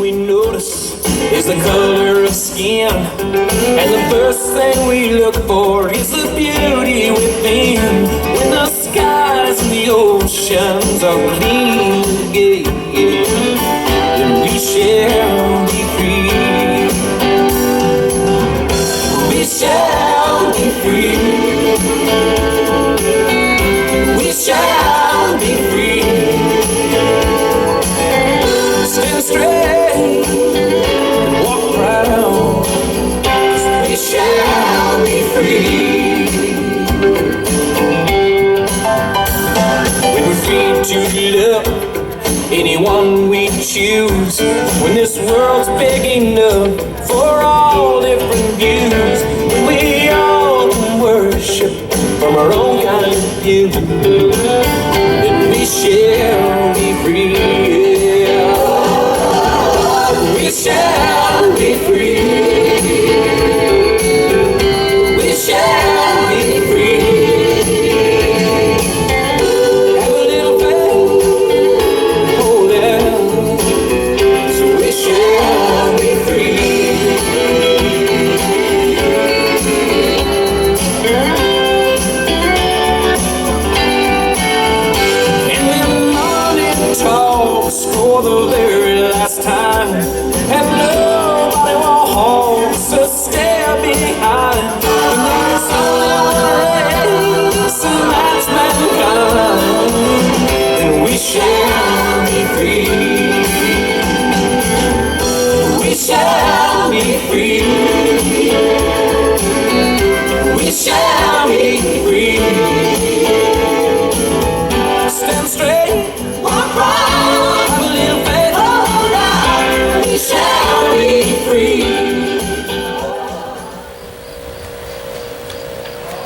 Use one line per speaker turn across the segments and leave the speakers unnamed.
we notice is the color of skin, and the first thing we look for is the beauty within. When the skies and the oceans are clean again, then we shall be free. We shall be free. We shall be free. Stand straight and walk proud, 'cause we shall be free. When we're free to love anyone we choose, when this world's big enough for all different views, when we all can worship from our own kind of view, then we shall be free. We shall be free. We shall be free. Have a little faith, hold out, so we shall be free. And when the morning talks for the very last time, and nobody wants to stay behind, and there's only one race, and that's mankind, and we shall be free. We shall be free. We shall be free. Stand straight, walk right, have a little faith, hold on, we shall be free.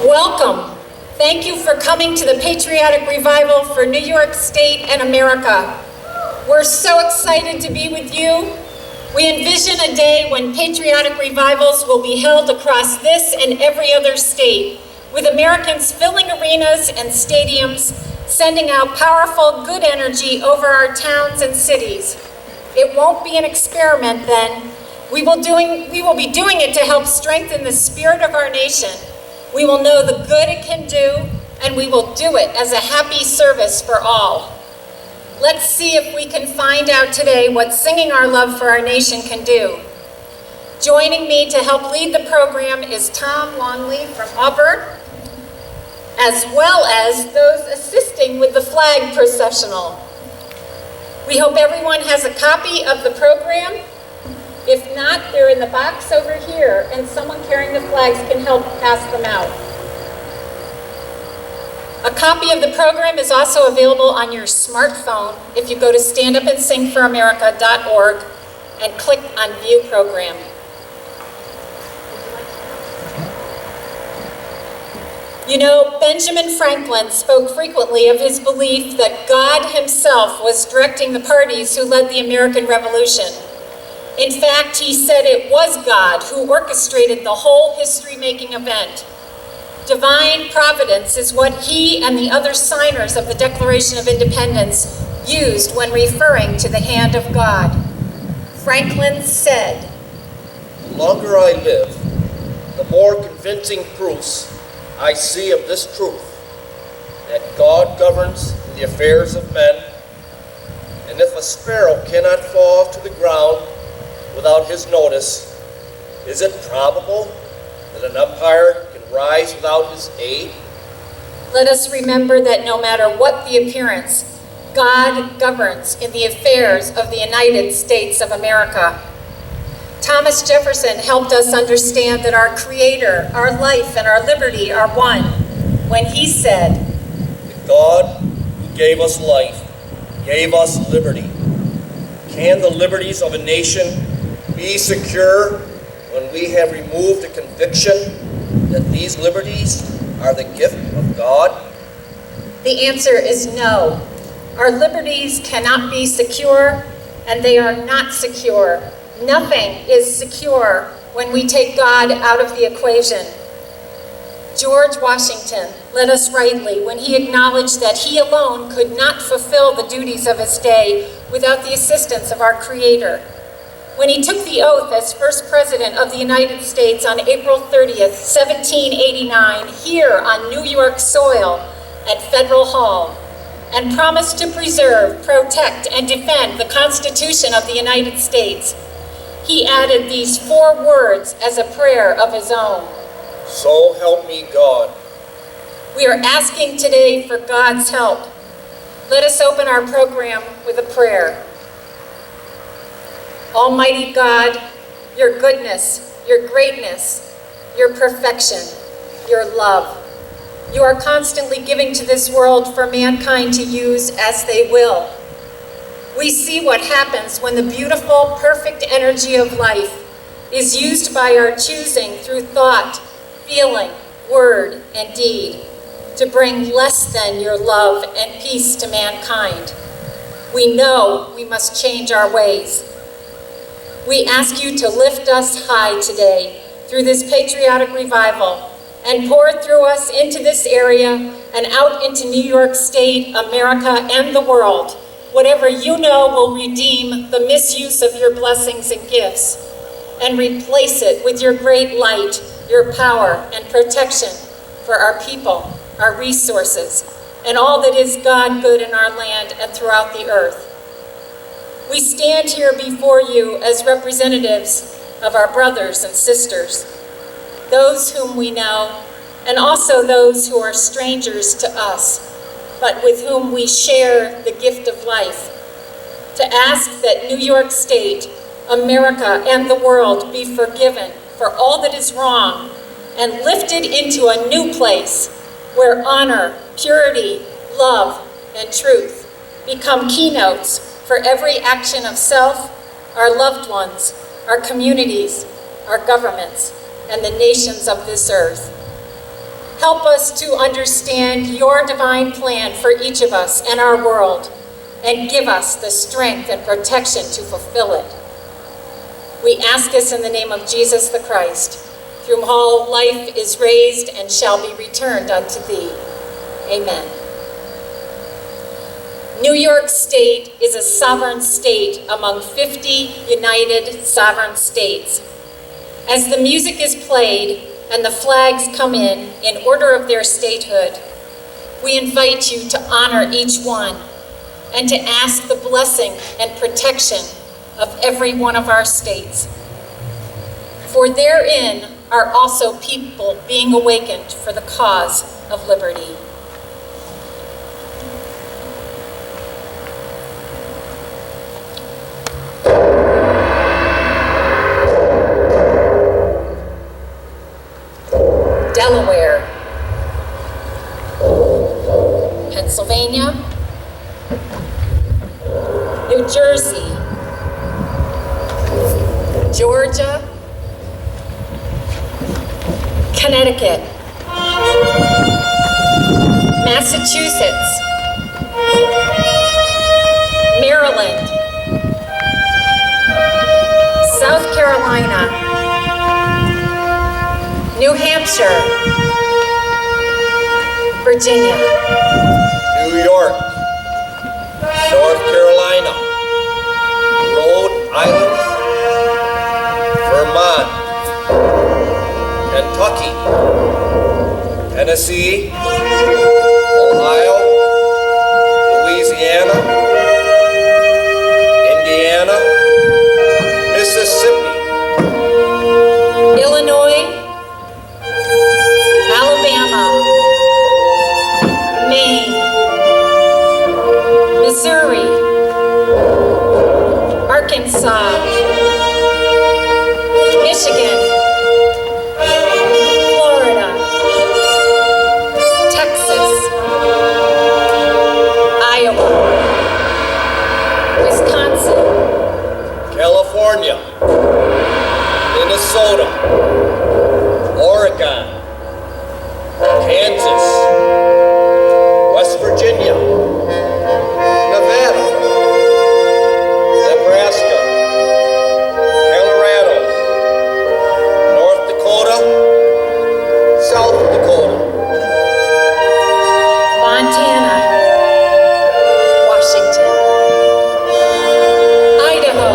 Welcome. Thank you for coming to the Patriotic Revival for New York State and America. We're so excited to be with you. We envision a day when patriotic revivals will be held across this and every other state, with Americans filling arenas and stadiums, sending out powerful, good energy over our towns and cities. It won't be an experiment then. We will be doing it to help strengthen the spirit of our nation. We will know the good it can do, and we will do it as a happy service for all. Let's see if we can find out today what singing our love for our nation can do. Joining me to help lead the program is Tom Longley from Auburn, as well as those assisting with the flag processional. We hope everyone has a copy of the program. If not, they're in the box over here, and someone carrying the flags can help pass them out. A copy of the program is also available on your smartphone if you go to standupandsingforamerica.org and click on View Program. You know, Benjamin Franklin spoke frequently of his belief that God himself was directing the parties who led the American Revolution. In fact, he said it was God who orchestrated the whole history-making event. Divine providence is what he and the other signers of the Declaration of Independence used when referring to the hand of God. Franklin said,
"The longer I live, the more convincing proofs I see of this truth, that God governs the affairs of men, and if a sparrow cannot fall to the ground without his notice, is it probable that an umpire can rise without his aid?"
Let us remember that no matter what the appearance, God governs in the affairs of the United States of America. Thomas Jefferson helped us understand that our Creator, our life, and our liberty are one when he said,
"The God who gave us life gave us liberty. Can the liberties of a nation be secure when we have removed the conviction that these liberties are the gift of God?"
The answer is no. Our liberties cannot be secure, and they are not secure. Nothing is secure when we take God out of the equation. George Washington led us rightly when he acknowledged that he alone could not fulfill the duties of his day without the assistance of our Creator. When he took the oath as first president of the United States on April 30th, 1789, here on New York soil at Federal Hall, and promised to preserve, protect, and defend the Constitution of the United States, he added these 4 words as a prayer of his own.
So help me God.
We are asking today for God's help. Let us open our program with a prayer. Almighty God, your goodness, your greatness, your perfection, your love, you are constantly giving to this world for mankind to use as they will. We see what happens when the beautiful, perfect energy of life is used by our choosing through thought, feeling, word, and deed to bring less than your love and peace to mankind. We know we must change our ways. We ask you to lift us high today through this patriotic revival and pour through us into this area and out into New York State, America, and the world. Whatever you know will redeem the misuse of your blessings and gifts and replace it with your great light, your power, and protection for our people, our resources, and all that is God good in our land and throughout the earth. We stand here before you as representatives of our brothers and sisters, those whom we know, and also those who are strangers to us, but with whom we share the gift of life, to ask that New York State, America, and the world be forgiven for all that is wrong and lifted into a new place where honor, purity, love, and truth become keynotes for every action of self, our loved ones, our communities, our governments, and the nations of this earth. Help us to understand your divine plan for each of us and our world, and give us the strength and protection to fulfill it. We ask this in the name of Jesus the Christ, through whom all life is raised and shall be returned unto thee. Amen. New York State is a sovereign state among 50 united sovereign states. As the music is played and the flags come in order of their statehood, we invite you to honor each one and to ask the blessing and protection of every one of our states. For therein are also people being awakened for the cause of liberty. Delaware, Pennsylvania, New Jersey, Georgia, Connecticut, Massachusetts, Maryland, South Carolina, New Hampshire, Virginia,
New York, North Carolina, Rhode Island, Vermont, Kentucky, Tennessee, Ohio, Louisiana, Indiana, Mississippi,
Illinois, Alabama, Maine, Missouri, Arkansas, Michigan, Florida, Texas, Iowa, Wisconsin,
California, Minnesota, Oregon, Kansas, West Virginia, Nevada, Nebraska, Colorado, North Dakota, South Dakota,
Montana, Washington, Idaho,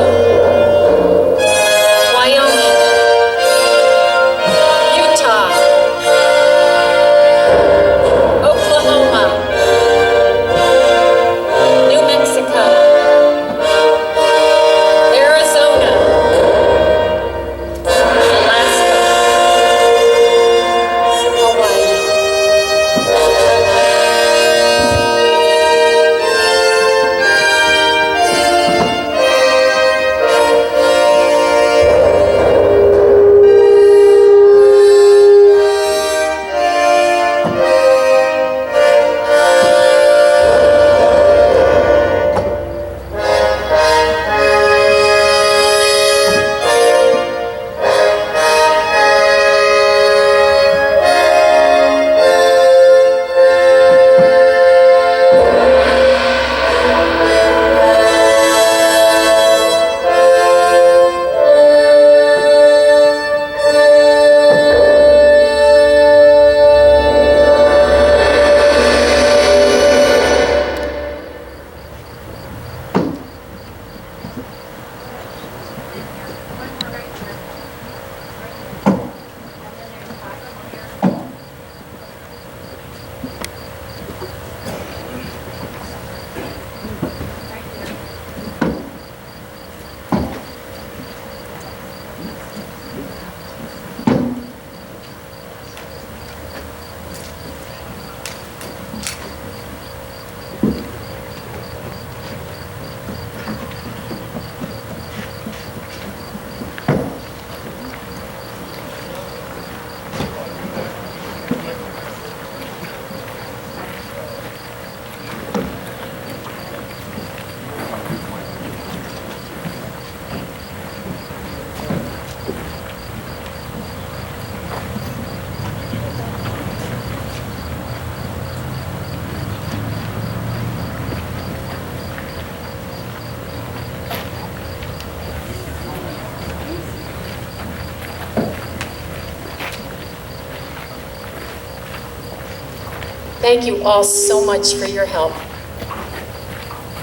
Thank you all so much for your help.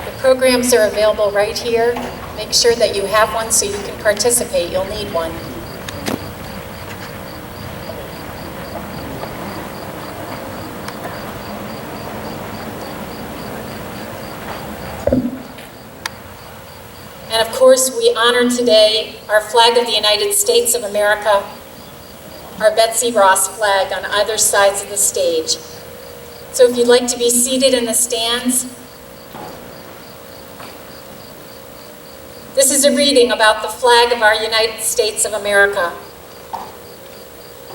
The programs are available right here. Make sure that you have one so you can participate. You'll need one. And of course, we honor today our flag of the United States of America, our Betsy Ross flag on either sides of the stage. So if you'd like to be seated in the stands, this is a reading about the flag of our United States of America.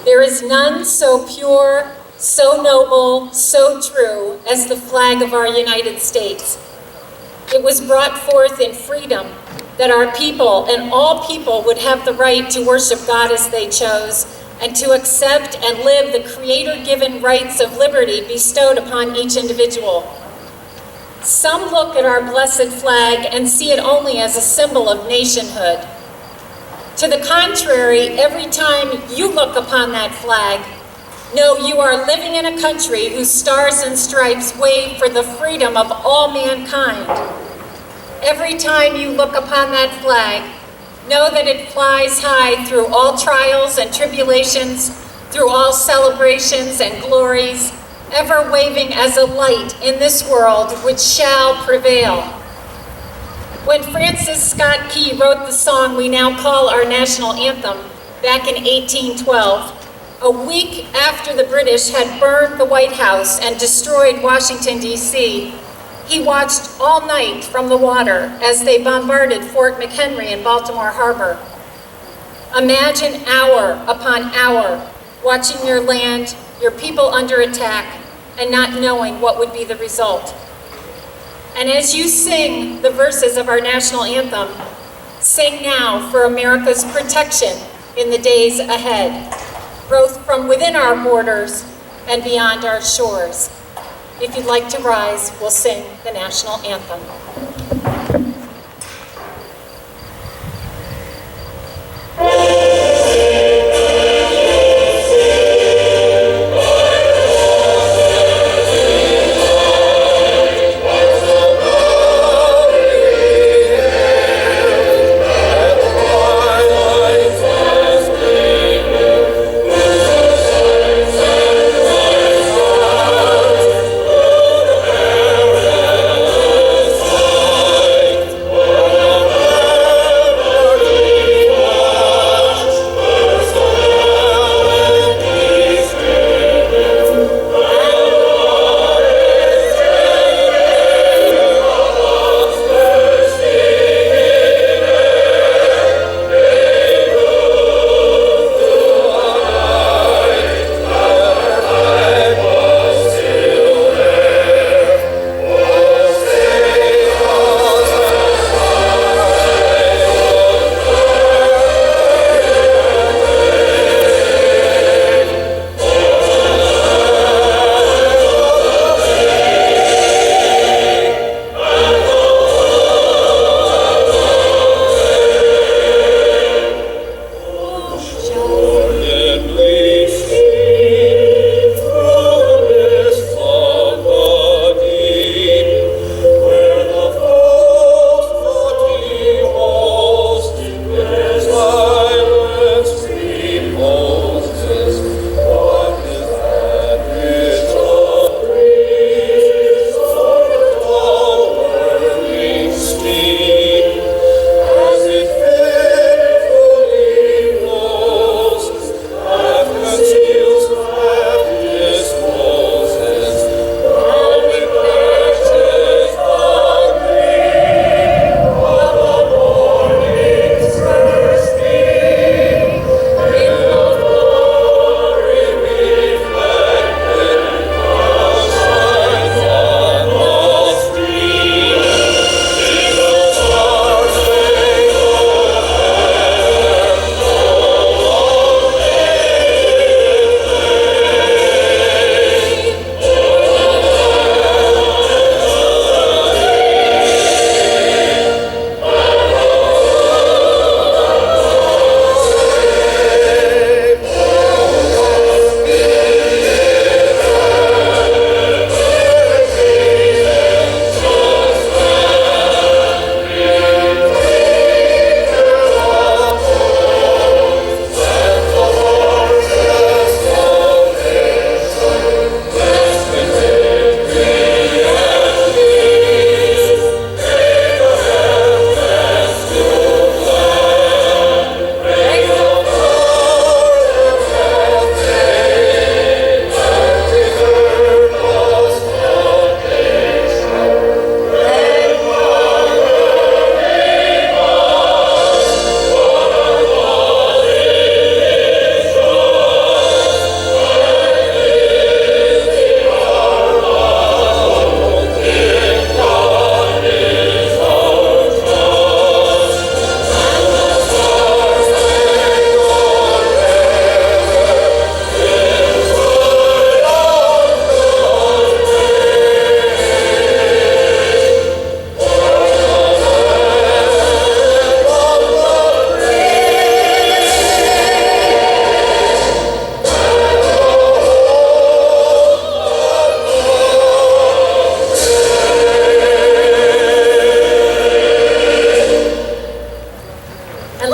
There is none so pure, so noble, so true as the flag of our United States. It was brought forth in freedom that our people and all people would have the right to worship God as they chose and to accept and live the Creator-given rights of liberty bestowed upon each individual. Some look at our blessed flag and see it only as a symbol of nationhood. To the contrary, every time you look upon that flag, know you are living in a country whose stars and stripes wave for the freedom of all mankind. Every time you look upon that flag, know that it flies high through all trials and tribulations, through all celebrations and glories, ever waving as a light in this world which shall prevail. When Francis Scott Key wrote the song we now call our national anthem back in 1812, a week after the British had burned the White House and destroyed Washington, D.C., he watched all night from the water as they bombarded Fort McHenry in Baltimore Harbor. Imagine hour upon hour watching your land, your people under attack, and not knowing what would be the result. And as you sing the verses of our national anthem, sing now for America's protection in the days ahead, both from within our borders and beyond our shores. If you'd like to rise, we'll sing the national anthem.
Oh,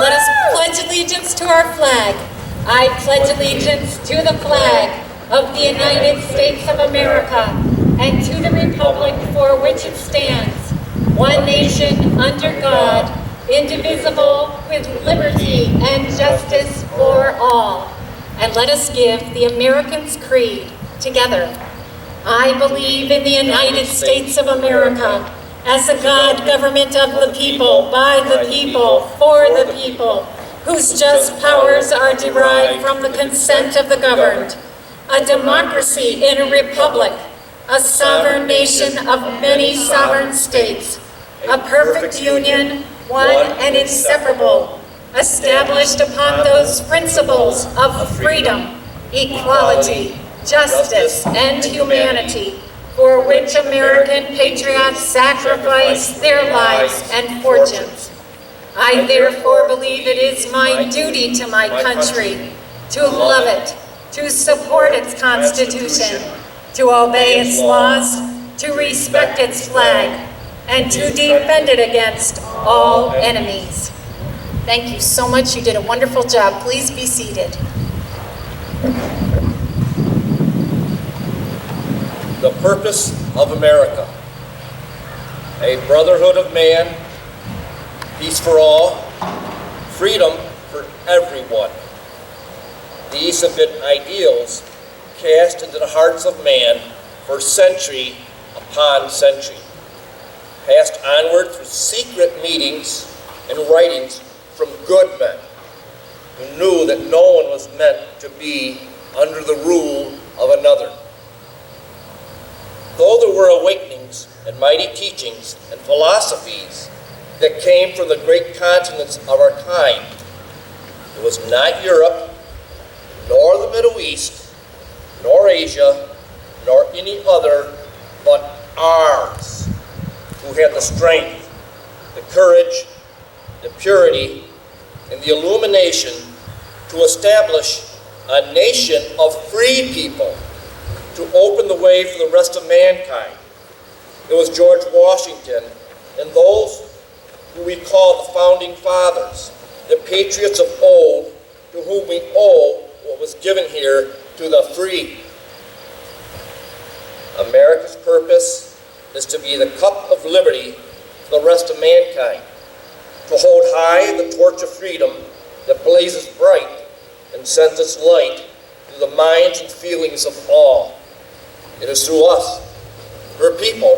Let us pledge allegiance to our flag. I pledge allegiance to the flag of the United States of America and to the republic for which it stands, one nation under God, indivisible, with liberty and justice for all. And let us give the American's creed together. I believe in the United States of America as a God government of the people, by the people, for the people, whose just powers are derived from the consent of the governed, a democracy in a republic, a sovereign nation of many sovereign states, a perfect union, one and inseparable, established upon those principles of freedom, equality, justice, and humanity, for which American patriots sacrificed their lives and fortunes. I therefore believe it is my duty to my country to love it, to support its Constitution, to obey its laws, to respect its flag, and to defend it against all enemies. Thank you so much. You did a wonderful job. Please be seated.
The purpose of America: a brotherhood of man, peace for all, freedom for everyone. These have been ideals cast into the hearts of man for century upon century, passed onward through secret meetings and writings from good men who knew that no one was meant to be under the rule of another. Though there were awakenings and mighty teachings and philosophies that came from the great continents of our time, it was not Europe, nor the Middle East, nor Asia, nor any other, but ours, who had the strength, the courage, the purity, and the illumination to establish a nation of free people, to open the way for the rest of mankind. It was George Washington and those who we call the Founding Fathers, the patriots of old, to whom we owe what was given here to the free. America's purpose is to be the cup of liberty for the rest of mankind, to hold high the torch of freedom that blazes bright and sends its light through the minds and feelings of all. It is through us, her people,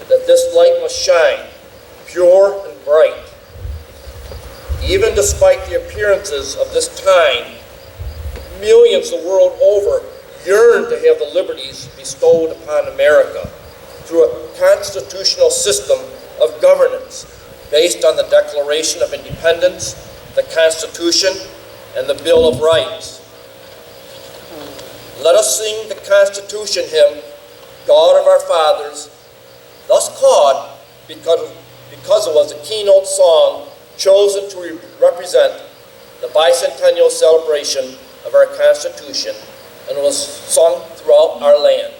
that this light must shine, pure and bright. Even despite the appearances of this time, millions the world over yearn to have the liberties bestowed upon America through a constitutional system of governance based on the Declaration of Independence, the Constitution, and the Bill of Rights. Let us sing the Constitution hymn, God of our fathers, thus called because it was a keynote song chosen to represent the bicentennial celebration of our Constitution, and was sung throughout our land.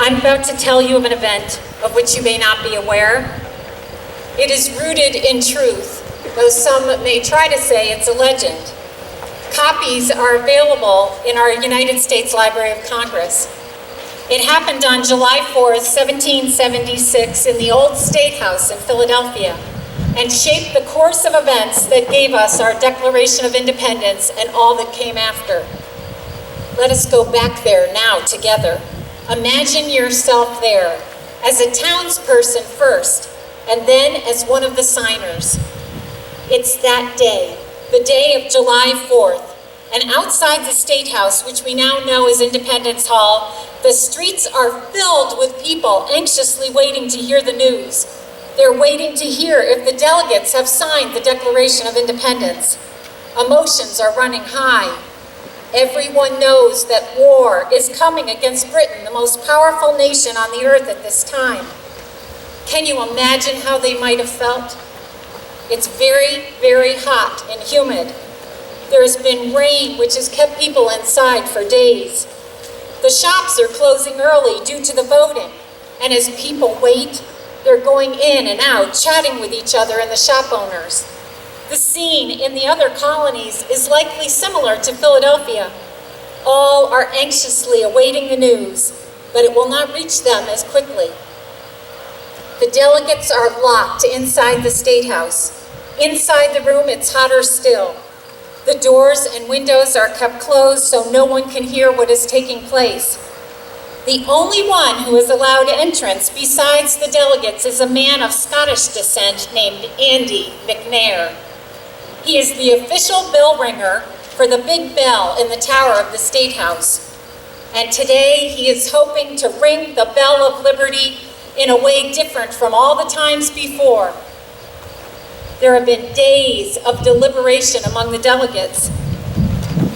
I'm about to tell you of an event of which you may not be aware. It is rooted in truth, though some may try to say it's a legend. Copies are available in our United States Library of Congress. It happened on July 4th, 1776 in the old State House in Philadelphia and shaped the course of events that gave us our Declaration of Independence and all that came after. Let us go back there now together. Imagine yourself there as a townsperson first and then as one of the signers. It's that day, the day of July 4th, and outside the State House, which we now know as Independence Hall, the streets are filled with people anxiously waiting to hear the news. They're waiting to hear if the delegates have signed the Declaration of Independence. Emotions are running high. Everyone knows that war is coming against Britain, the most powerful nation on the earth at this time. Can you imagine how they might have felt? It's very, very hot and humid. There has been rain, which has kept people inside for days. The shops are closing early due to the voting, and as people wait, they're going in and out, chatting with each other and the shop owners. The scene in the other colonies is likely similar to Philadelphia. All are anxiously awaiting the news, but it will not reach them as quickly. The delegates are locked inside the State House. Inside the room, it's hotter still. The doors and windows are kept closed so no one can hear what is taking place. The only one who is allowed entrance besides the delegates is a man of Scottish descent named Andy McNair. He is the official bell ringer for the big bell in the tower of the State House. And today he is hoping to ring the bell of liberty in a way different from all the times before. There have been days of deliberation among the delegates.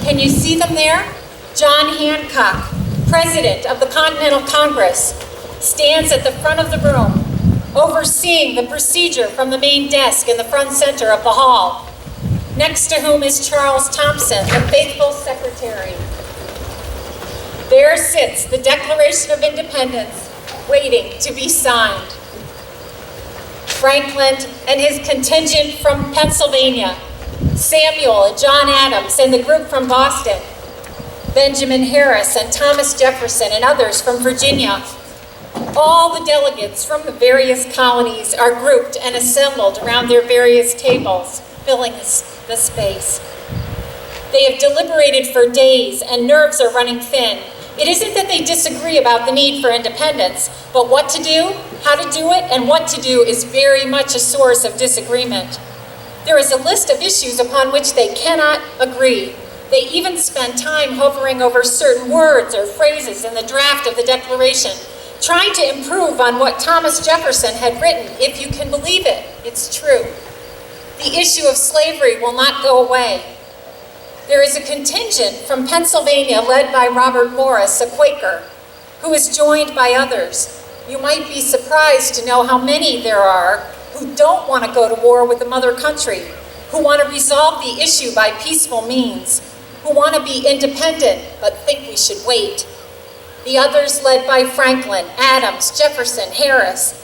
Can you see them there? John Hancock, President of the Continental Congress, stands at the front of the room, overseeing the procedure from the main desk in the front center of the hall, next to whom is Charles Thompson, the faithful secretary. There sits the Declaration of Independence, waiting to be signed. Franklin and his contingent from Pennsylvania, Samuel and John Adams and the group from Boston, Benjamin Harris and Thomas Jefferson and others from Virginia. All the delegates from the various colonies are grouped and assembled around their various tables, filling the space. They have deliberated for days and nerves are running thin. It isn't that they disagree about the need for independence, but what to do, how to do it, and what to do is very much a source of disagreement. There is a list of issues upon which they cannot agree. They even spend time hovering over certain words or phrases in the draft of the Declaration, trying to improve on what Thomas Jefferson had written. If you can believe it, it's true. The issue of slavery will not go away. There is a contingent from Pennsylvania led by Robert Morris, a Quaker, who is joined by others. You might be surprised to know how many there are who don't want to go to war with the mother country, who want to resolve the issue by peaceful means, who want to be independent but think we should wait. The others led by Franklin, Adams, Jefferson, Harris,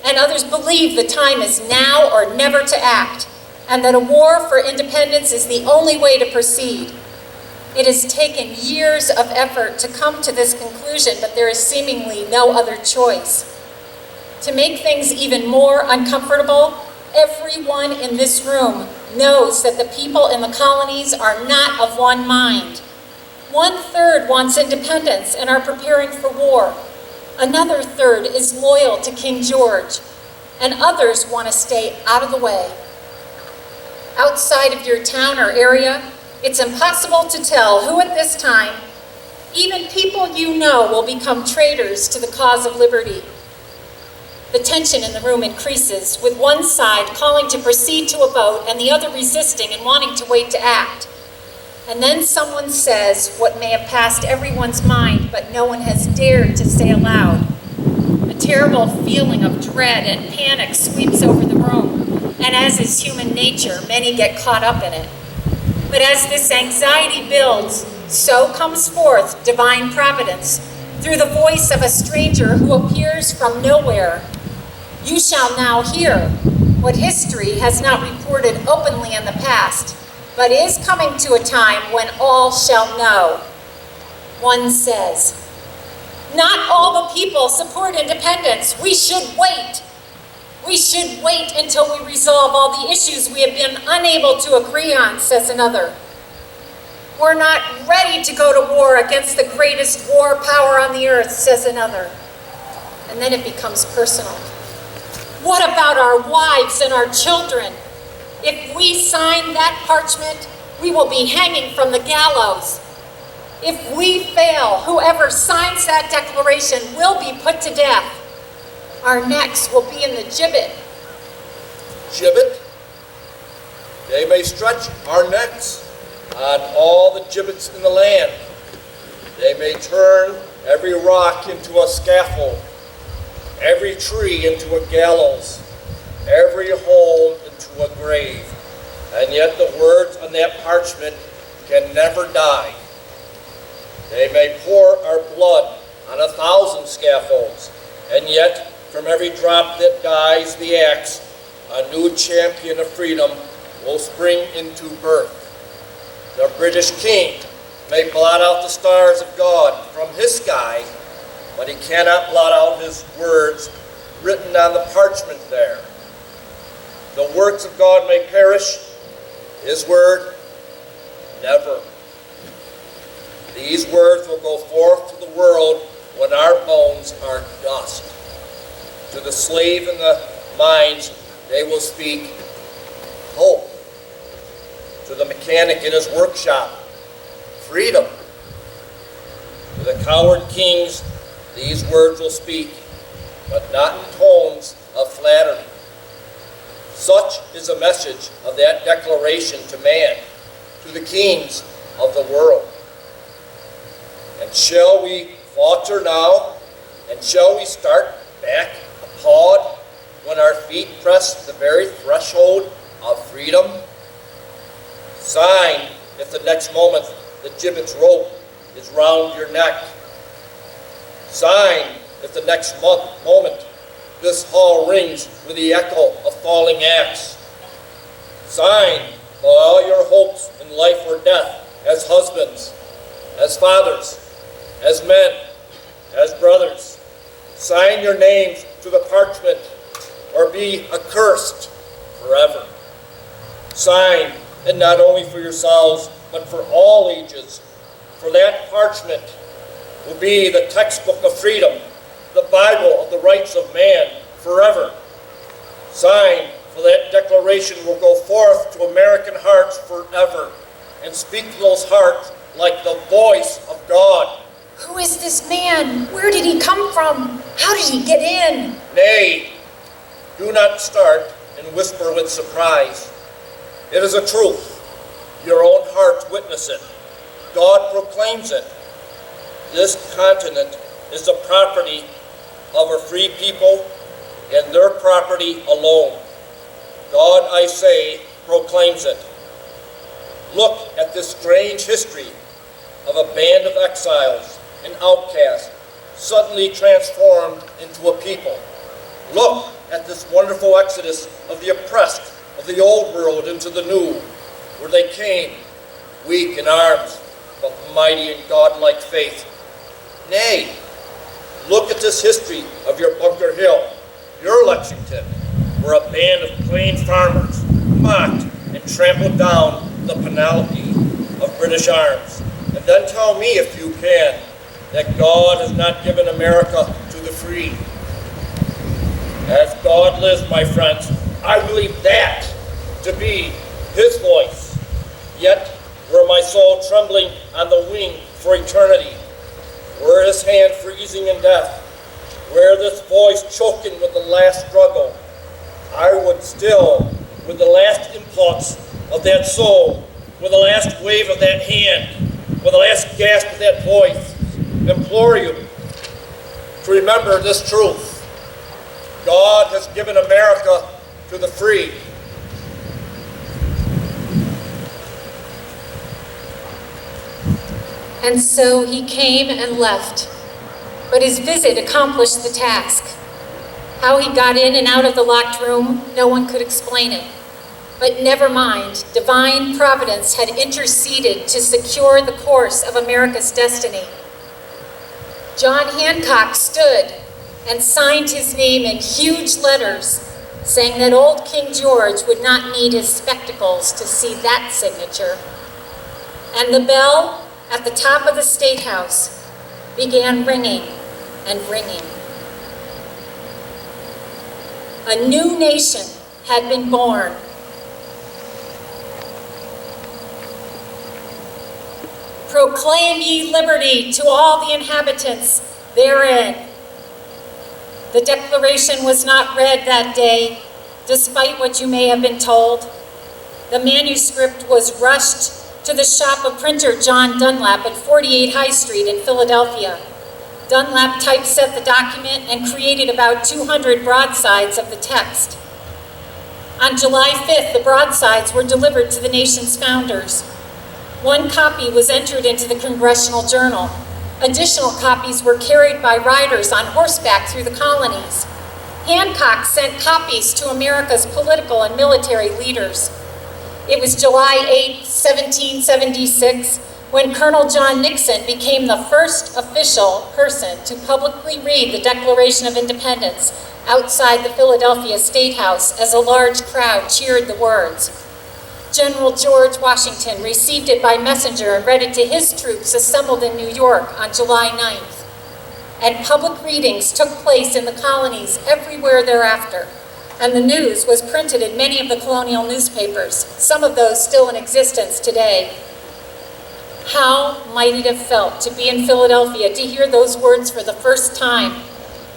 and others believe the time is now or never to act, and that a war for independence is the only way to proceed. It has taken years of effort to come to this conclusion, but there is seemingly no other choice. To make things even more uncomfortable, everyone in this room knows that the people in the colonies are not of one mind. 1/3 wants independence and are preparing for war. Another third is loyal to King George, and others want to stay out of the way. Outside of your town or area, it's impossible to tell who at this time, even people you know, will become traitors to the cause of liberty. The tension in the room increases, with one side calling to proceed to a vote and the other resisting and wanting to wait to act. And then someone says what may have passed everyone's mind, but no one has dared to say aloud. A terrible feeling of dread and panic sweeps over the room. And as is human nature, many get caught up in it. But as this anxiety builds, so comes forth divine providence through the voice of a stranger who appears from nowhere. You shall now hear what history has not reported openly in the past, but is coming to a time when all shall know. One says, "Not all the people support independence. We should wait. We should wait until we resolve all the issues we have been unable to agree on," says another. "We're not ready to go to war against the greatest war power on the earth," says another. And then it becomes personal. "What about our wives and our children? If we sign that parchment, we will be hanging from the gallows. If we fail, whoever signs that declaration will be put to death. Our necks will be in the gibbet."
Gibbet? They may stretch our necks on all the gibbets in the land. They may turn every rock into a scaffold, every tree into a gallows, every home into a grave. And yet the words on that parchment can never die. They may pour our blood on 1,000 scaffolds, and yet from every drop that dies the axe, a new champion of freedom will spring into birth. The British king may blot out the stars of God from his sky, but he cannot blot out his words written on the parchment there. The works of God may perish, his word never. These words will go forth to the world when our bones are dust. To the slave in the mines, they will speak hope. To the mechanic in his workshop, freedom. To the coward kings, these words will speak, but not in tones of flattery. Such is the message of that declaration to man, to the kings of the world. And shall we falter now? And shall we start back appalled when our feet press the very threshold of freedom? Sign if the next moment the gibbet's rope is round your neck. Sign if the next moment this hall rings with the echo of falling axe. Sign by all your hopes in life or death, as husbands, as fathers, as men, as brothers. Sign your names to the parchment or be accursed forever. Sign, and not only for yourselves, but for all ages. For that parchment will be the textbook of freedom, the Bible of the rights of man forever. Sign, for that declaration will go forth to American hearts forever and speak to those hearts like the voice of God.
Who is this man? Where did he come from? How did he get in?
Nay, do not start and whisper with surprise. It is a truth. Your own hearts witness it. God proclaims it. This continent is the property of a free people and their property alone. God, I say, proclaims it. Look at this strange history of a band of exiles and outcasts suddenly transformed into a people. Look at this wonderful exodus of the oppressed of the old world into the new, where they came, weak in arms, but mighty in godlike faith. Nay, look at this history of your Bunker Hill, your Lexington, where a band of plain farmers mocked and trampled down the panoply of British arms. And then tell me, if you can, that God has not given America to the free. As God lives, my friends, I believe that to be his voice. Yet were my soul trembling on the wing for eternity, were his hand freezing in death, were this voice choking with the last struggle, I would still, with the last impulse of that soul, with the last wave of that hand, with the last gasp of that voice, implore you to remember this truth. God has given America to the free.
And so he came and left, but his visit accomplished the task. How he got in and out of the locked room, no one could explain it. But never mind, divine providence had interceded to secure the course of America's destiny. John Hancock stood and signed his name in huge letters, saying that old King George would not need his spectacles to see that signature. And the bell at the top of the State House began ringing and ringing. A new nation had been born. Proclaim ye liberty to all the inhabitants therein. The Declaration was not read that day, despite what you may have been told. The manuscript was rushed to the shop of printer John Dunlap at 48 High Street in Philadelphia. Dunlap typeset the document and created about 200 broadsides of the text. On July 5th, the broadsides were delivered to the nation's founders. One copy was entered into the Congressional Journal. Additional copies were carried by riders on horseback through the colonies. Hancock sent copies to America's political and military leaders. It was July 8, 1776, when Colonel John Nixon became the first official person to publicly read the Declaration of Independence outside the Philadelphia State House as a large crowd cheered the words. General George Washington received it by messenger and read it to his troops assembled in New York on July 9th. And public readings took place in the colonies everywhere thereafter, and the news was printed in many of the colonial newspapers, some of those still in existence today. How might it have felt to be in Philadelphia to hear those words for the first time,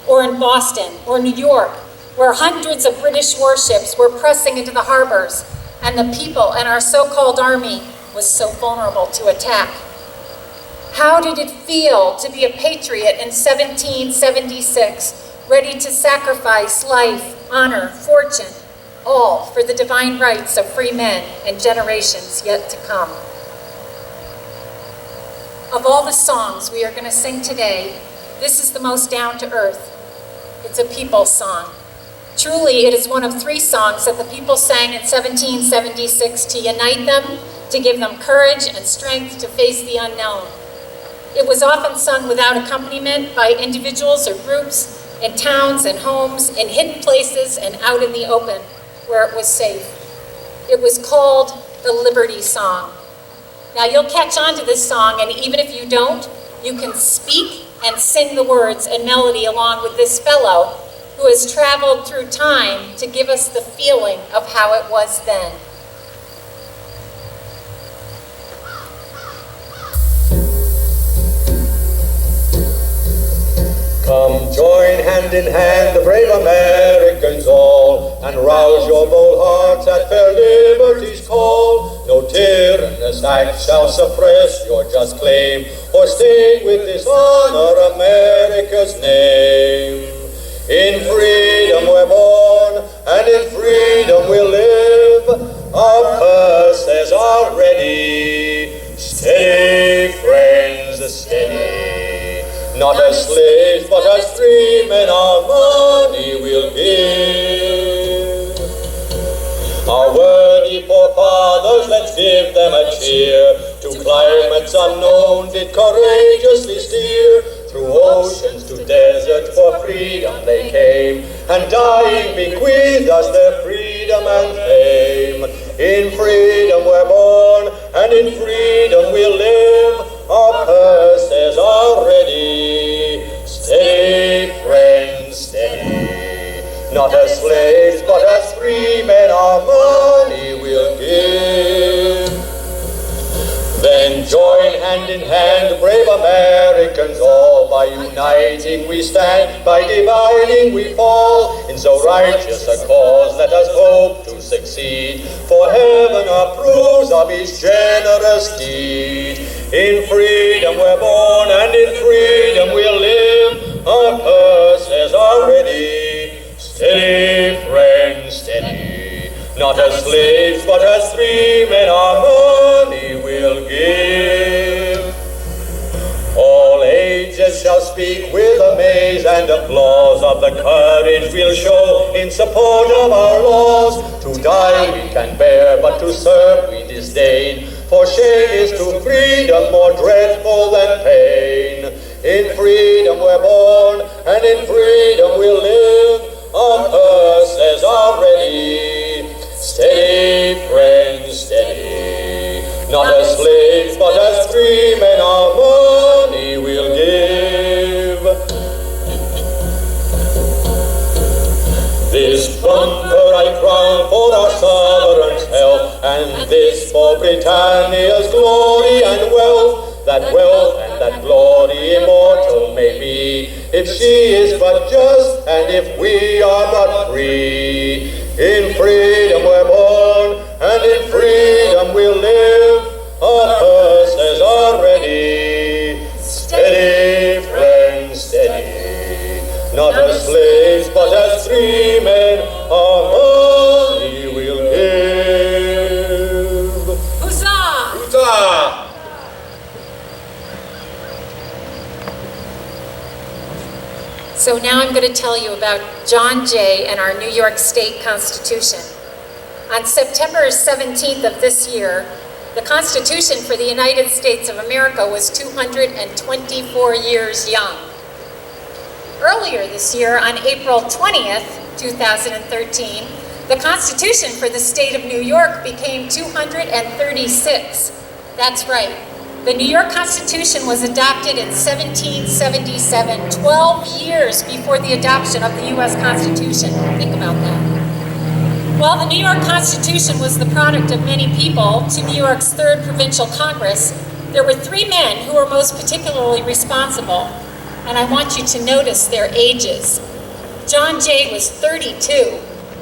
or in Boston or New York, where hundreds of British warships were pressing into the harbors, and the people and our so-called army was so vulnerable to attack. How did it feel to be a patriot in 1776, ready to sacrifice life, honor, fortune, all for the divine rights of free men and generations yet to come? Of all the songs we are going to sing today, this is the most down-to-earth. It's a people's song. Truly, it is one of 3 songs that the people sang in 1776 to unite them, to give them courage and strength to face the unknown. It was often sung without accompaniment by individuals or groups, in towns and homes, in hidden places and out in the open, where it was safe. It was called the Liberty Song. Now you'll catch on to this song, and even if you don't, you can speak and sing the words and melody along with this fellow who has traveled through time to give us the feeling of how it was then.
Come join hand in hand the brave Americans all, and rouse your bold hearts at fair liberty's call. No tyrannous act shall suppress your just claim, or stain with dishonor America's name. In freedom we're born, and in freedom we'll live. Our purses are ready. Steady, friends, steady. Not as slaves, but as free men, our money we'll give. Our worthy forefathers, let's give them a cheer. To climates unknown did courageously steer. Through oceans to deserts for freedom they came, and dying bequeathed us their freedom and fame. In freedom we're born, and in freedom we'll live. Our purses are ready. Steady, friends, steady. Not as slaves, but as free men, our money we'll give. Then join hand in hand, brave Americans all. By uniting we stand, by dividing we fall. In so righteous a cause let us hope to succeed, for heaven approves of each generous deed. In freedom we're born, and in freedom we'll live. Our purses are ready. Steady, friends, steady. Not as slaves, but as free men, our money we'll give. All ages ears shall speak with amaze and applause of the courage we'll show in support of our laws. To die we can bear, but to serve we disdain, for shame is to freedom more dreadful than pain. In freedom we're born, and in freedom we'll live. On earth says already, steady, friends, steady. Not as slaves, but as free men, our money we'll give. This bumper I crown for our sovereign's health, and this for Britannia's glory and wealth. That wealth and that glory immortal may be, if she is but just, and if we are but free. In freedom we're born, and in freedom we'll live. On earth says already, steady, friends, steady. Not as slaves, but as free men, our money we'll give.
Huzzah!
Huzzah!
So now I'm going to tell you about John Jay and our New York State Constitution. On September 17th of this year, the Constitution for the United States of America was 224 years young. Earlier this year, on April 20th, 2013, the Constitution for the state of New York became 236. That's right. The New York Constitution was adopted in 1777, 12 years before the adoption of the U.S. Constitution. Think about that. While the New York Constitution was the product of many people to New York's 3rd Provincial Congress, there were 3 men who were most particularly responsible, and I want you to notice their ages. John Jay was 32,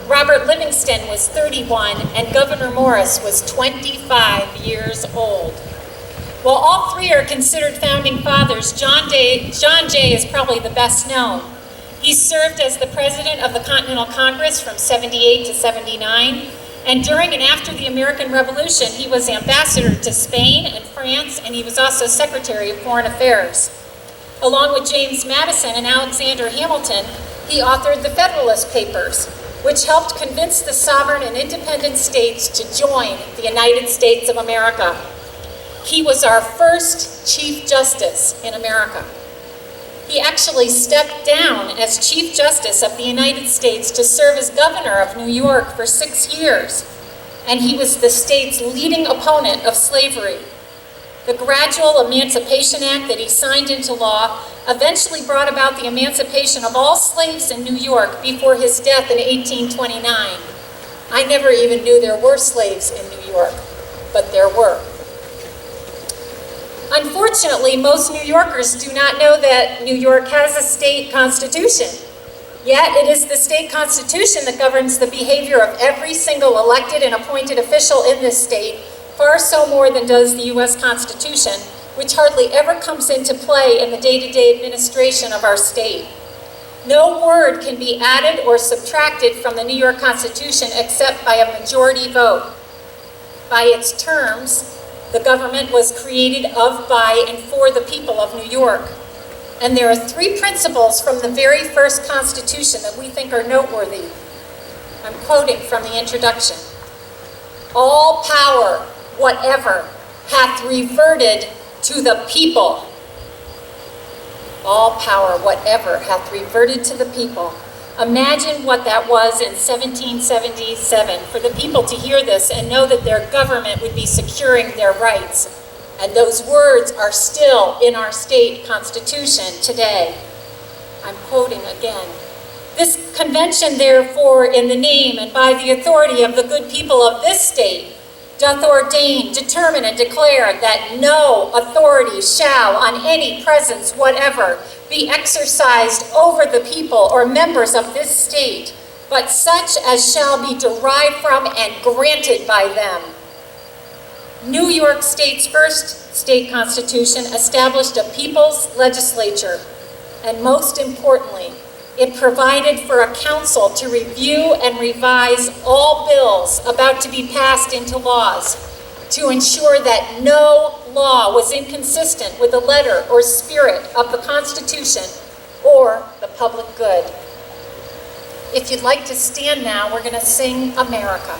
Robert Livingston was 31, and Gouverneur Morris was 25 years old. While all 3 are considered founding fathers, John Jay is probably the best known. He served as the president of the Continental Congress from 78 to 79, and during and after the American Revolution, he was ambassador to Spain and France, and he was also Secretary of Foreign Affairs. Along with James Madison and Alexander Hamilton, he authored the Federalist Papers, which helped convince the sovereign and independent states to join the United States of America. He was our first Chief Justice in America. He actually stepped down as Chief Justice of the United States to serve as governor of New York for 6 years, and he was the state's leading opponent of slavery. The Gradual Emancipation Act that he signed into law eventually brought about the emancipation of all slaves in New York before his death in 1829. I never even knew there were slaves in New York, but there were. Unfortunately, most New Yorkers do not know that New York has a state constitution. Yet it is the state constitution that governs the behavior of every single elected and appointed official in this state, far so more than does the U.S. Constitution, which hardly ever comes into play in the day-to-day administration of our state. No word can be added or subtracted from the New York Constitution except by a majority vote. By its terms, the government was created of, by, and for the people of New York. And there are 3 principles from the very first Constitution that we think are noteworthy. I'm quoting from the introduction. All power, whatever, hath reverted to the people. All power, whatever, hath reverted to the people. Imagine what that was in 1777 for the people to hear this and know that their government would be securing their rights. And those words are still in our state constitution today. I'm quoting again. This convention, therefore, in the name and by the authority of the good people of this state, doth ordain, determine, and declare that no authority shall, on any presence whatever, be exercised over the people or members of this state, but such as shall be derived from and granted by them. New York State's first state constitution established a people's legislature, and most importantly, it provided for a council to review and revise all bills about to be passed into laws. to ensure that no law was inconsistent with the letter or spirit of the Constitution or the public good. If you'd like to stand now, we're going to sing America.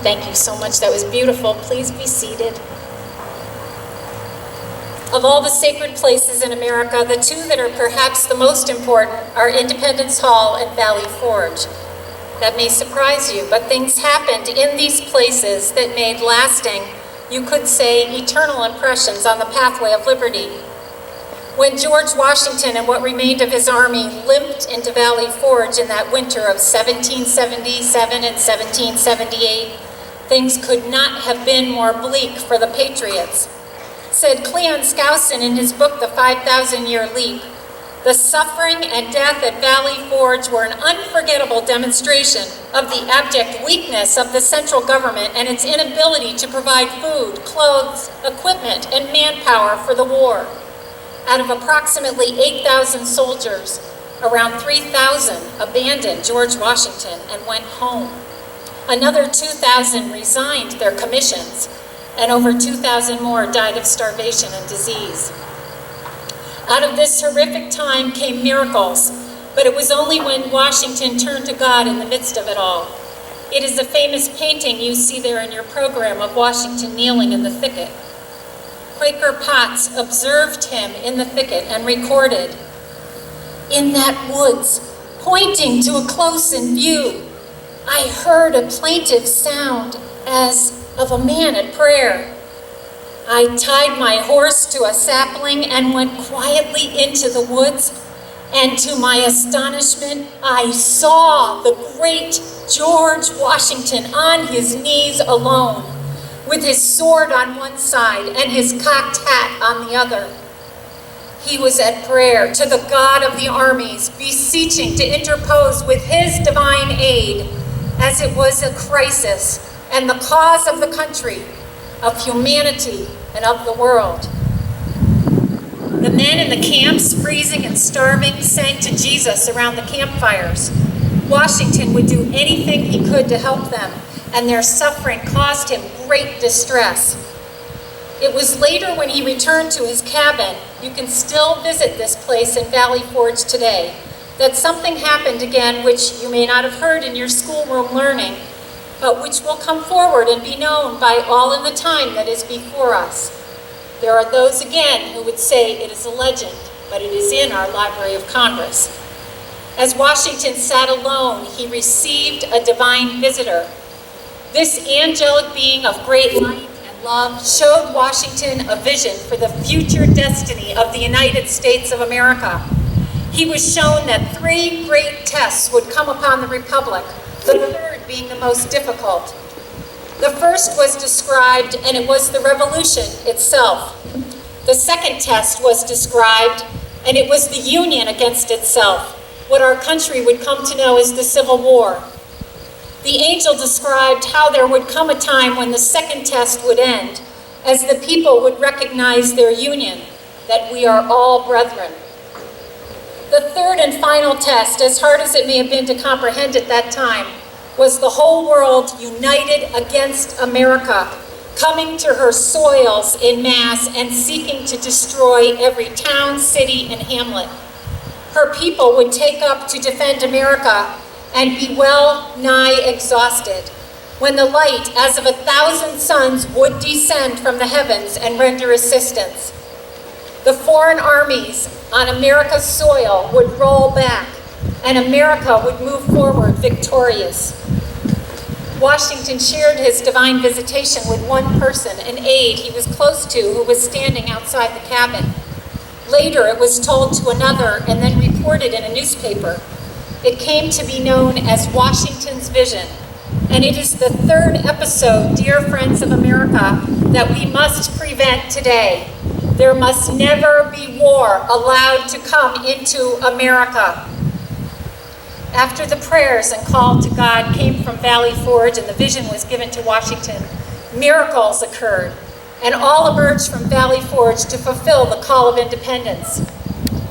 Thank you so much. That was beautiful. Please be seated. Of all the sacred places in America, the two that are perhaps the most important are Independence Hall and Valley Forge. That may surprise you, but things happened in these places that made lasting, you could say, eternal impressions on the pathway of liberty. When George Washington and what remained of his army limped into Valley Forge in that winter of 1777 and 1778, things could not have been more bleak for the Patriots. Said Cleon Skousen in his book, The 5,000-Year Leap, the suffering and death at Valley Forge were an unforgettable demonstration of the abject weakness of the central government and its inability to provide food, clothes, equipment, and manpower for the war. Out of approximately 8,000 soldiers, Around 3,000 abandoned George Washington and went home. Another 2,000 resigned their commissions, and over 2,000 more died of starvation and disease. Out of this horrific time came miracles, but it was only when Washington turned to God in the midst of it all. It is a famous painting you see there in your program of Washington kneeling in the thicket. Quaker Potts observed him in the thicket and recorded, "In that woods, pointing to a close-in view, I heard a plaintive sound as of a man at prayer. I tied my horse to a sapling and went quietly into the woods, and to my astonishment, I saw the great George Washington on his knees alone, with his sword on one side and his cocked hat on the other. He was at prayer to the God of the armies, beseeching to interpose with his divine aid, as it was a crisis and the cause of the country, of humanity, and of the world." The men in the camps, freezing and starving, sang to Jesus around the campfires. Washington would do anything he could to help them, and their suffering caused him great distress. It was later when he returned to his cabin, you can still visit this place in Valley Forge today, that something happened again which you may not have heard in your schoolroom learning, but which will come forward and be known by all in the time that is before us. There are those again who would say it is a legend, but it is in our Library of Congress. As Washington sat alone, he received a divine visitor. This angelic being of great light and love showed Washington a vision for the future destiny of the United States of America. He was shown that 3 great tests would come upon the Republic, the third being the most difficult. The first was described, and it was the revolution itself. The second test was described, and it was the union against itself, what our country would come to know as the Civil War. The angel described how there would come a time when the second test would end, as the people would recognize their union, that we are all brethren. The third and final test, as hard as it may have been to comprehend at that time, was the whole world united against America, coming to her soils in mass and seeking to destroy every town, city, and hamlet. Her people would take up to defend America and be well nigh exhausted, when the light as of 1,000 suns would descend from the heavens and render assistance. The foreign armies on America's soil would roll back, and America would move forward victorious. Washington shared his divine visitation with one person, an aide he was close to who was standing outside the cabin. Later it was told to another and then reported in a newspaper. It came to be known as Washington's Vision, and it is the third episode, dear friends of America, that we must prevent today. There must never be war allowed to come into America. After the prayers and call to God came from Valley Forge and the vision was given to Washington, miracles occurred, and all emerged from Valley Forge to fulfill the call of independence.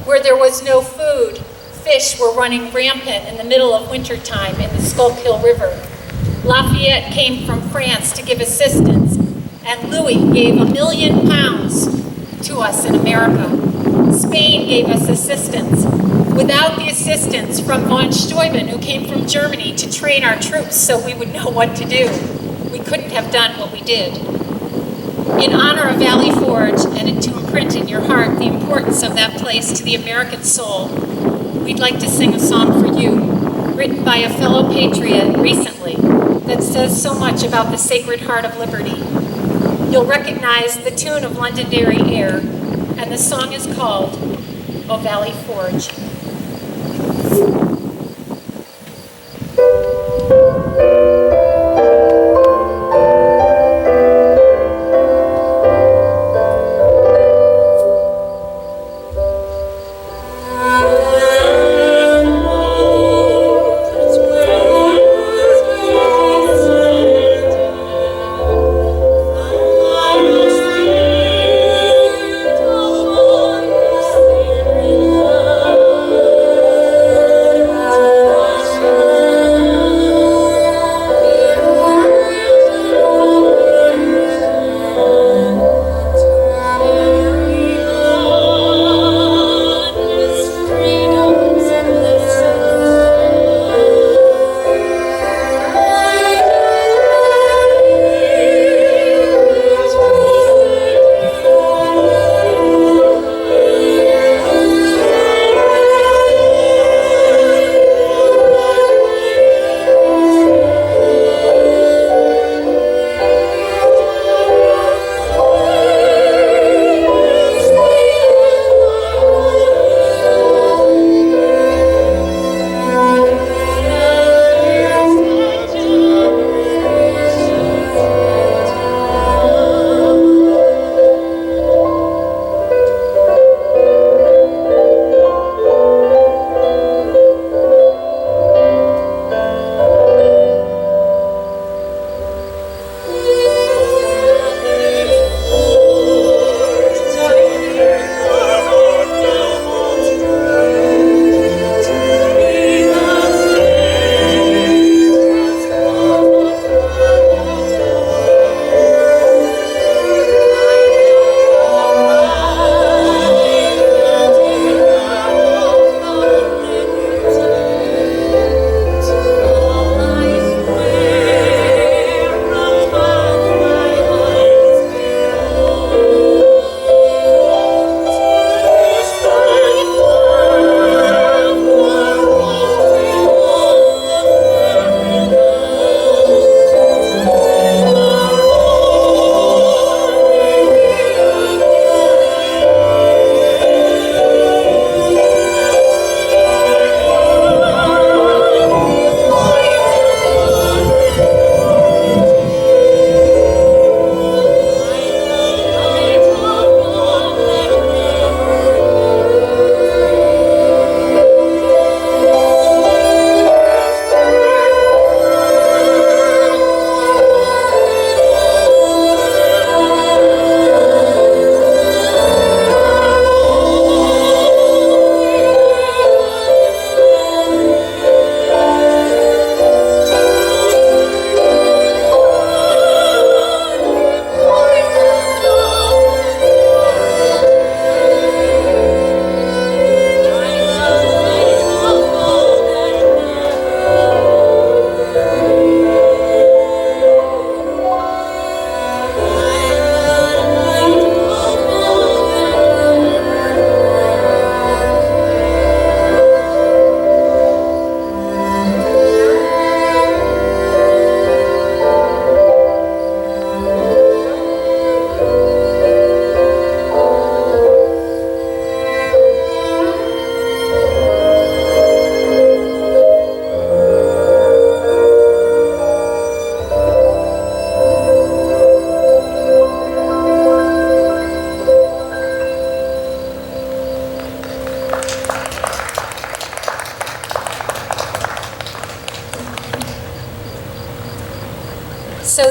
Where there was no food, fish were running rampant in the middle of wintertime in the Schuylkill River. Lafayette came from France to give assistance, and Louis gave £1 million to us in America. Spain gave us assistance. Without the assistance from von Steuben, who came from Germany to train our troops so we would know what to do, we couldn't have done what we did. In honor of Valley Forge and to imprint in your heart the importance of that place to the American soul, we'd like to sing a song for you, written by a fellow patriot recently, that says so much about the Sacred Heart of Liberty. You'll recognize the tune of Londonderry Air, and the song is called O Valley Forge.
Oh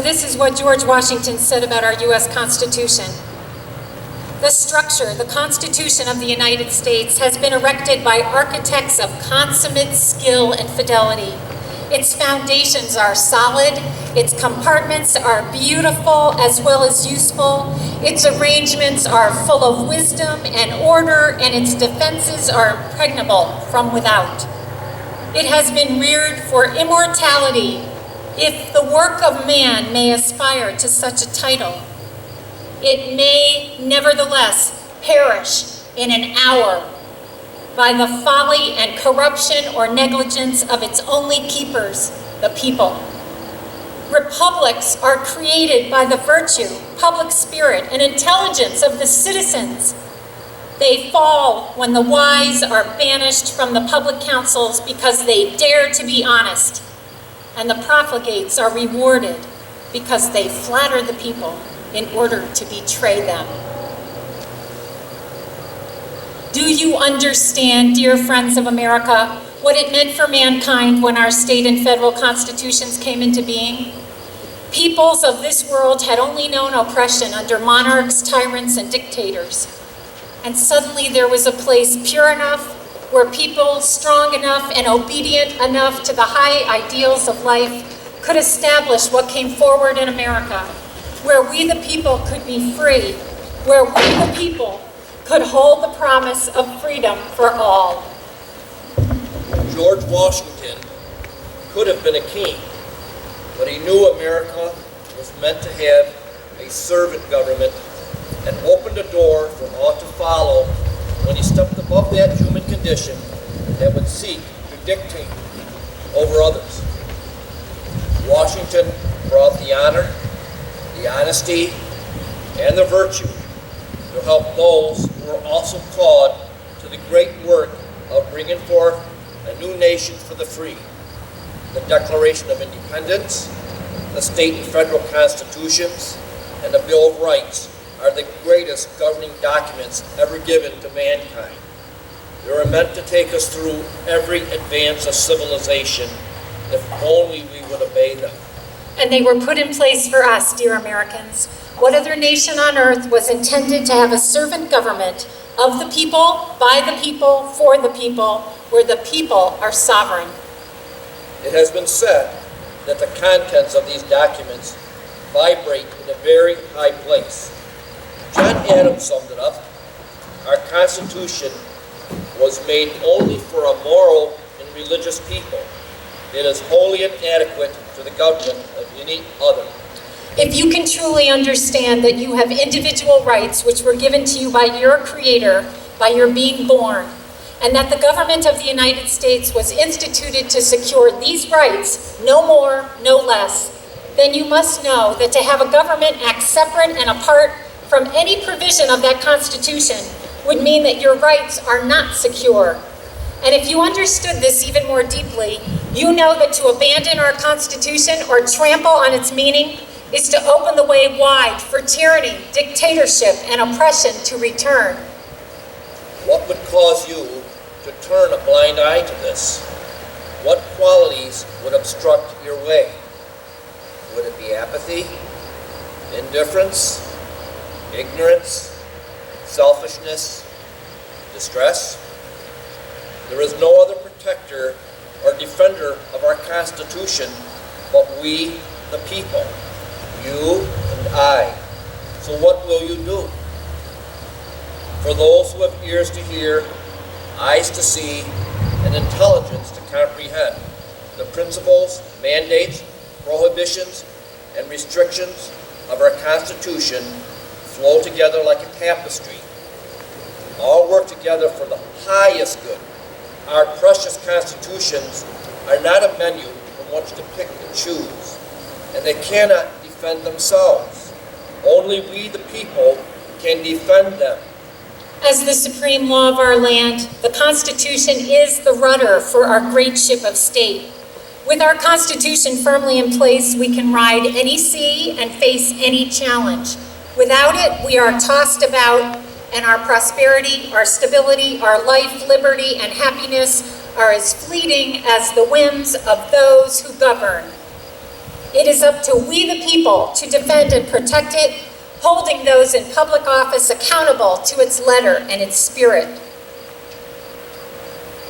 this is what George Washington said about our U.S. Constitution. The structure, the Constitution of the United States, has been erected by architects of consummate skill and fidelity. Its foundations are solid, its compartments are beautiful as well as useful, its arrangements are full of wisdom and order, and its defenses are impregnable from without. It has been reared for immortality, if the work of man may aspire to such a title. It may nevertheless perish in an hour by the folly and corruption or negligence of its only keepers, the people. Republics are created by the virtue, public spirit, and intelligence of the citizens. They fall when the wise are banished from the public councils because they dare to be honest, and the profligates are rewarded because they flatter the people in order to betray them. Do you understand, dear friends of America, what it meant for mankind when our state and federal constitutions came into being? Peoples of this world had only known oppression under monarchs, tyrants, and dictators. And suddenly there was a place pure enough where people strong enough and obedient enough to the high ideals of life could establish what came forward in America, where we the people could be free, where we the people could hold the promise of freedom for all.
George Washington could have been a king, but he knew America was meant to have a servant government and opened a door for all to follow when he stepped above that human condition that would seek to dictate over others. Washington brought the honor, the honesty, and the virtue to help those who were also called to the great work of bringing forth a new nation for the free. The Declaration of Independence, the state and federal constitutions, and the Bill of Rights are the greatest governing documents ever given to mankind. They are meant to take us through every advance of civilization if only we would obey them.
And they were put in place for us, dear Americans. What other nation on earth was intended to have a servant government of the people, by the people, for the people, where the people are sovereign?
It has been said that the contents of these documents vibrate in a very high place. John Adams summed it up. Our Constitution was made only for a moral and religious people. It is wholly inadequate to the government of any other.
If you can truly understand that you have individual rights which were given to you by your Creator, by your being born, and that the government of the United States was instituted to secure these rights, no more, no less, then you must know that to have a government act separate and apart from any provision of that Constitution would mean that your rights are not secure. And if you understood this even more deeply, you know that to abandon our Constitution or trample on its meaning is to open the way wide for tyranny, dictatorship, and oppression to return.
What would cause you to turn a blind eye to this? What qualities would obstruct your way? Would it be apathy, indifference, ignorance, selfishness, distress? There is no other protector or defender of our Constitution but we, the people, you and I. So what will you do? For those who have ears to hear, eyes to see, and intelligence to comprehend the principles, mandates, prohibitions, and restrictions of our Constitution flow together like a tapestry. All work together for the highest good. Our precious constitutions are not a menu from which to pick and choose, and they cannot defend themselves. Only we, the people, can defend them.
As the supreme law of our land, the Constitution is the rudder for our great ship of state. With our Constitution firmly in place, we can ride any sea and face any challenge. Without it, we are tossed about, and our prosperity, our stability, our life, liberty, and happiness are as fleeting as the whims of those who govern. It is up to we the people to defend and protect it, holding those in public office accountable to its letter and its spirit.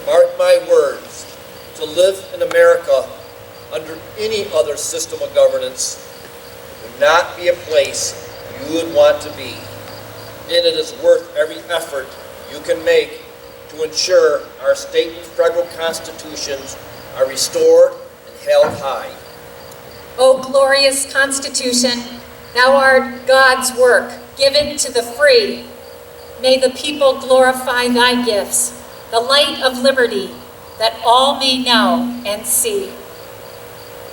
Mark my words, to live in America under any other system of governance would not be a place you would want to be, and it is worth every effort you can make to ensure our state and federal constitutions are restored and held high.
O glorious Constitution, thou art God's work, given to the free. May the people glorify thy gifts, the light of liberty, that all may know and see.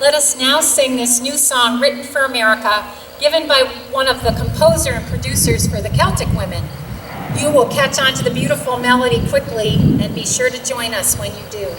Let us now sing this new song written for America, given by one of the composer and producers for the Celtic Women. You will catch on to the beautiful melody quickly, and be sure to join us when you do.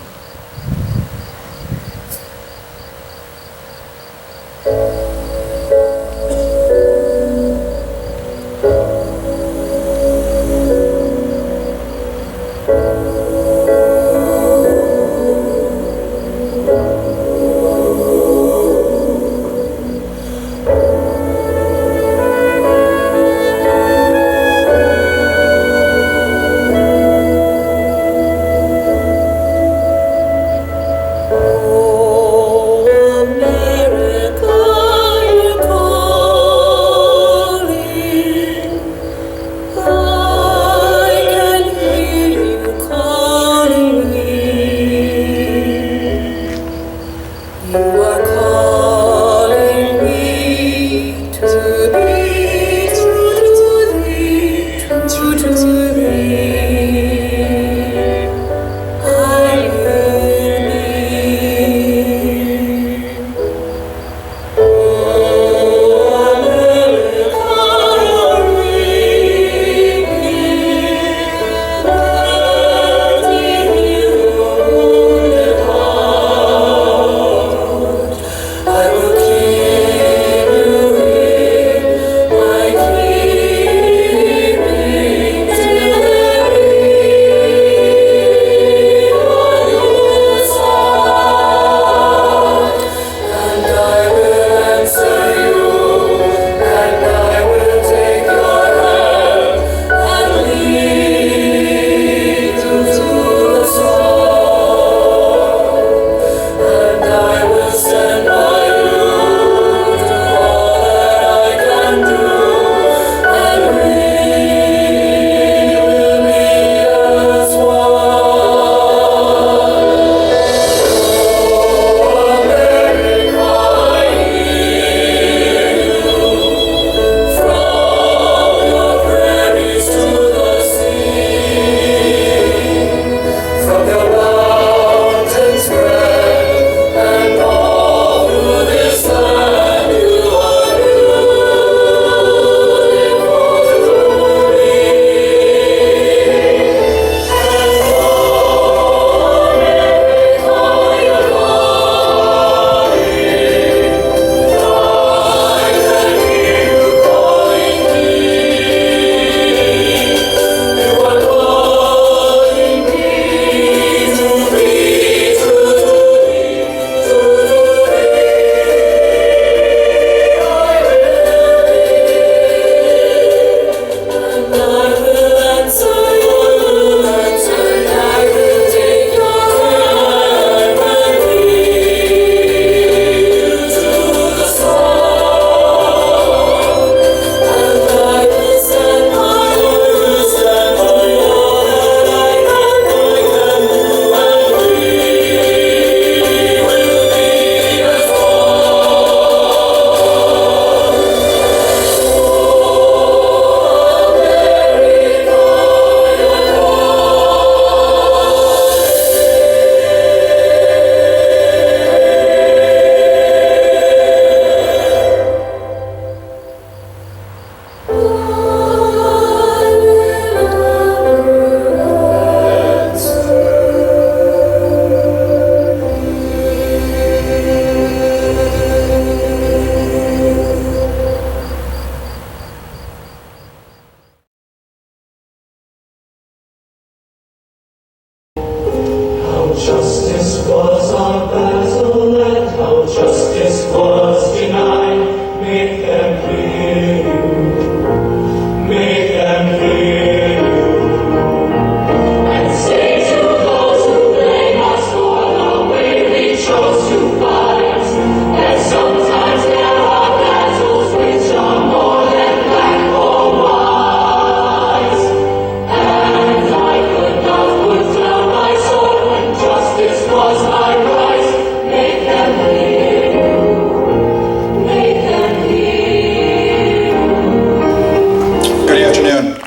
Good afternoon.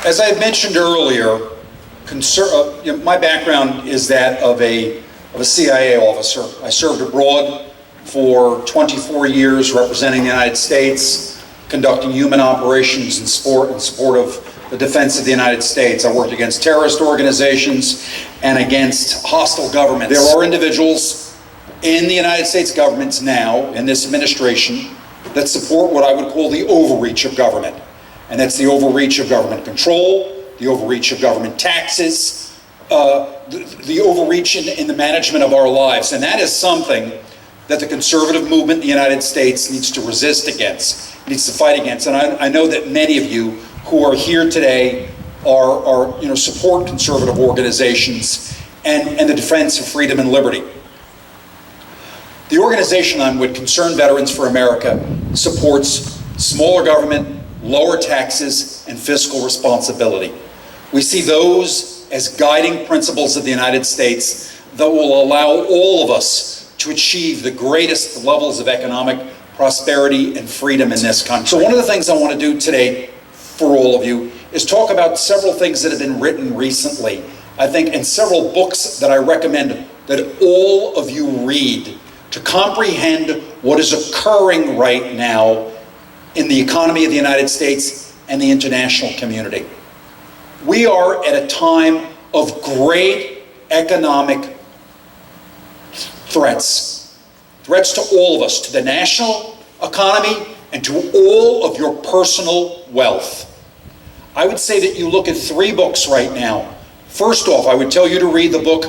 As I had mentioned earlier, my background is that of a CIA officer. I served abroad for 24 years representing the United States, conducting human operations in support of the defense of the United States. I worked against terrorist organizations and against hostile governments. There are individuals in the United States governments now, in this administration, that support what I would call the overreach of government. And that's the overreach of government control, the overreach of government taxes, the overreach in the management of our lives. And that is something that the conservative movement in the United States needs to resist against, needs to fight against. And I know that many of you who are here today are support conservative organizations and the defense of freedom and liberty. The organization I'm with, Concerned Veterans for America, supports smaller government, lower taxes, and fiscal responsibility. We see those as guiding principles of the United States that will allow all of us to achieve the greatest levels of economic prosperity and freedom in this country. So one of the things I want to do today for all of you is talk about several things that have been written recently, I think, and several books that I recommend that all of you read to comprehend what is occurring right now in the economy of the United States and the international community. We are at a time of great economic threats to all of us, to the national economy and to all of your personal wealth. I would say that you look at 3 books right now. First off, I would tell you to read the book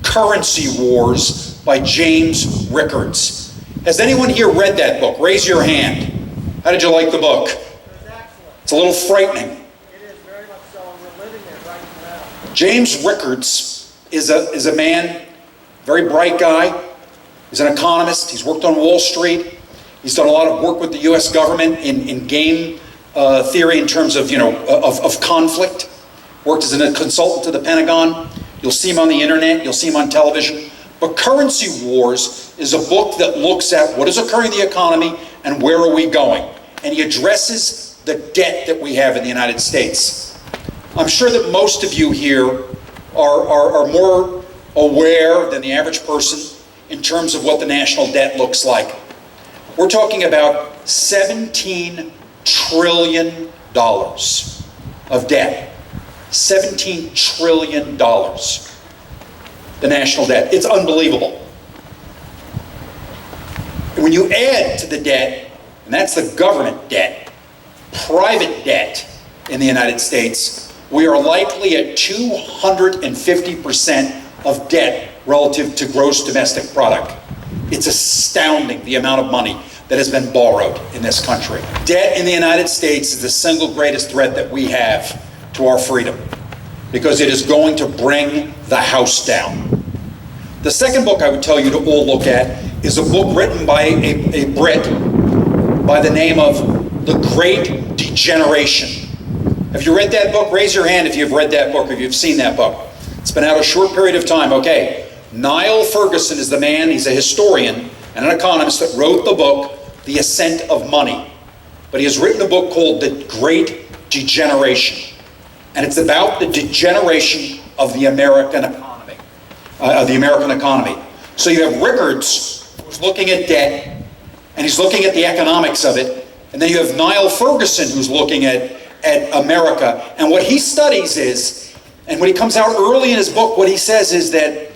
Currency Wars by James Rickards. Has anyone here read that book? Raise your hand. How did you like the book?
It was excellent.
It's a little frightening.
It is very much so, and we're living it right now.
James Rickards is a man, very bright guy. He's an economist. He's worked on Wall Street. He's done a lot of work with the U.S. government in game theory in terms of conflict. Worked as a consultant to the Pentagon. You'll see him on the internet. You'll see him on television. But Currency Wars is a book that looks at what is occurring in the economy and where are we going. And he addresses the debt that we have in the United States. I'm sure that most of you here are more aware than the average person in terms of what the national debt looks like. We're talking about $17 trillion of debt. $17 trillion. The national debt. It's unbelievable. When you add to the debt, and that's the government debt, private debt in the United States, we are likely at 250% of debt relative to gross domestic product. It's astounding the amount of money that has been borrowed in this country. Debt in the United States is the single greatest threat that we have to our freedom, because it is going to bring the house down. The second book I would tell you to all look at is a book written by a Brit by the name of The Great Degeneration. Have you read that book? Raise your hand if you've read that book or if you've seen that book. It's been out a short period of time. Okay. Niall Ferguson is the man. He's a historian and an economist that wrote the book, The Ascent of Money. But he has written a book called The Great Degeneration. And it's about the degeneration of the American economy. So you have Rickards, who's looking at debt, and he's looking at the economics of it. And then you have Niall Ferguson, who's looking at America. And what he studies is, and when he comes out early in his book, what he says is that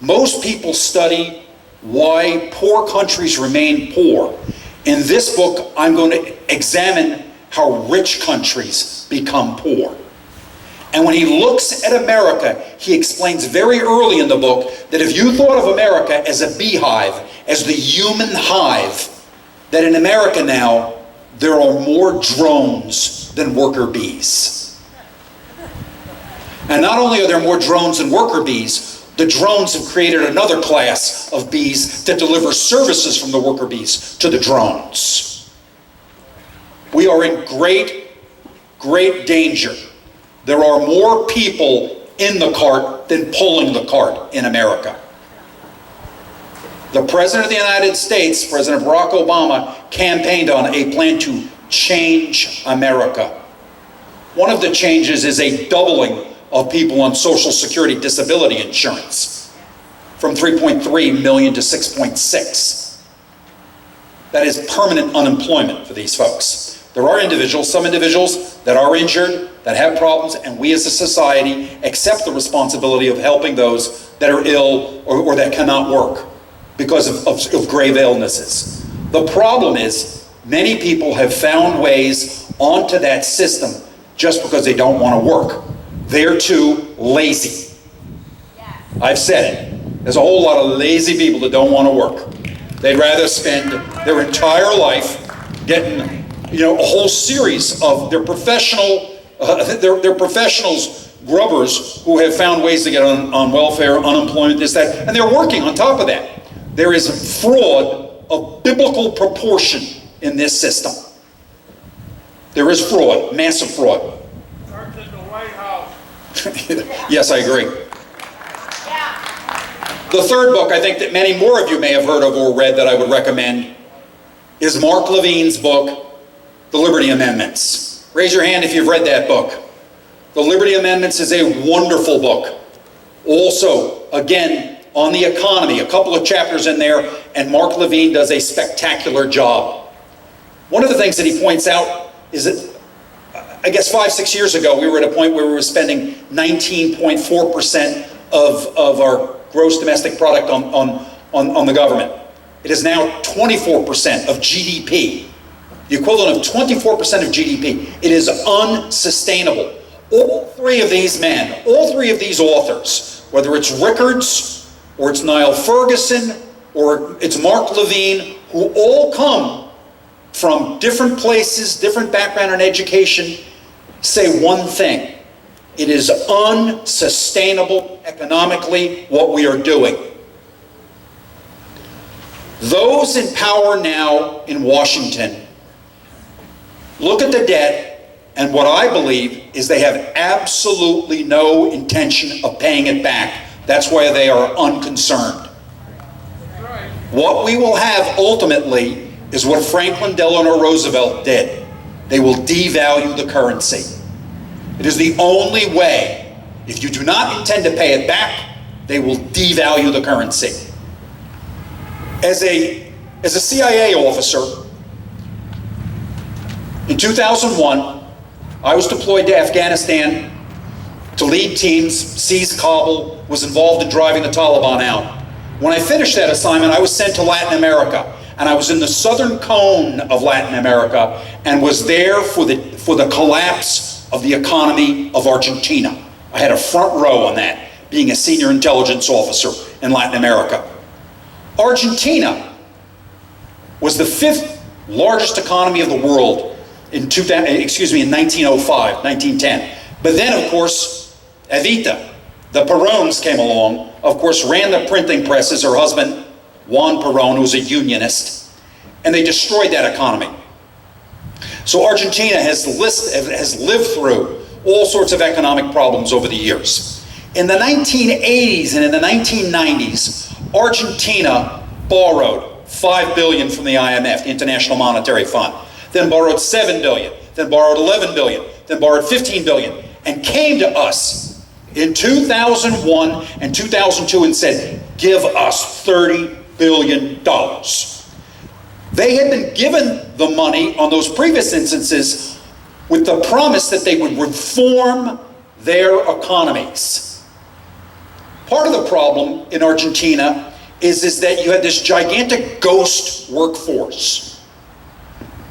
most people study why poor countries remain poor. In this book, I'm going to examine how rich countries become poor. And when he looks at America, he explains very early in the book that if you thought of America as a beehive, as the human hive, that in America now, there are more drones than worker bees. And not only are there more drones than worker bees, the drones have created another class of bees that deliver services from the worker bees to the drones. We are in great, great danger. There are more people in the cart than pulling the cart in America. The President of the United States, President Barack Obama, campaigned on a plan to change America. One of the changes is a doubling of people on Social Security disability insurance from 3.3 million to 6.6. That is permanent unemployment for these folks. There are individuals, some individuals that are injured, that have problems, and we as a society accept the responsibility of helping those that are ill or that cannot work because of grave illnesses. The problem is many people have found ways onto that system just because they don't want to work. They're too lazy. I've said it. There's a whole lot of lazy people that don't want to work. They'd rather spend their entire life getting, a whole series of their professionals, grubbers who have found ways to get on welfare, unemployment, this, that, and they're working on top of that. There is fraud of biblical proportion in this system. There is fraud, massive fraud.
Starts in the White House.
Yes, I agree. The third book I think that many more of you may have heard of or read that I would recommend is Mark Levine's book, The Liberty Amendments. Raise your hand if you've read that book. The Liberty Amendments is a wonderful book. Also, again, on the economy, a couple of chapters in there, and Mark Levine does a spectacular job. One of the things that he points out is that, I guess 5-6 years ago, we were at a point where we were spending 19.4% of our gross domestic product on the government. It is now 24% of GDP, the equivalent of 24% of GDP. It is unsustainable. All three of these men, all three of these authors, whether it's Rickards, or it's Niall Ferguson, or it's Mark Levine, who all come from different places, different background and education, say one thing. It is unsustainable economically what we are doing. Those in power now in Washington look at the debt, and what I believe is they have absolutely no intention of paying it back. That's why they are unconcerned. What we will have ultimately is what Franklin Delano Roosevelt did. They will devalue the currency. It is the only way. If you do not intend to pay it back, they will devalue the currency. As a CIA officer, in 2001, I was deployed to Afghanistan to lead teams, seize Kabul, was involved in driving the Taliban out. When I finished that assignment, I was sent to Latin America, and I was in the southern cone of Latin America and was there for the collapse of the economy of Argentina. I had a front row on that, being a senior intelligence officer in Latin America. Argentina was the 5th largest economy of the world in 1905, 1910. But then, of course, Evita, the Perons came along, of course, ran the printing presses, her husband, Juan Perón, who was a unionist, and they destroyed that economy. So Argentina has lived through all sorts of economic problems over the years. In the 1980s and in the 1990s, Argentina borrowed $5 billion from the IMF, the International Monetary Fund, then borrowed $7 billion, then borrowed $11 billion, then borrowed $15 billion, and came to us in 2001 and 2002 and said, give us $30 billion. They had been given the money on those previous instances with the promise that they would reform their economies. Part of the problem in Argentina is that you had this gigantic ghost workforce.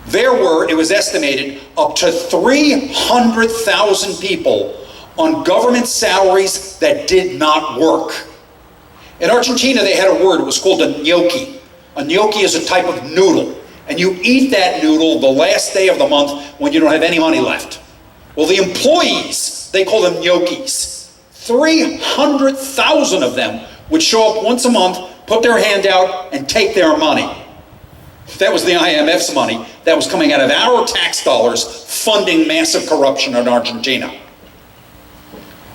There were, it was estimated, up to 300,000 people on government salaries that did not work. In Argentina, they had a word, it was called a gnocchi. A gnocchi is a type of noodle, and you eat that noodle the last day of the month when you don't have any money left. Well, the employees, they call them gnocchis. 300,000 of them would show up once a month, put their hand out, and take their money. That was the IMF's money. That was coming out of our tax dollars funding massive corruption in Argentina.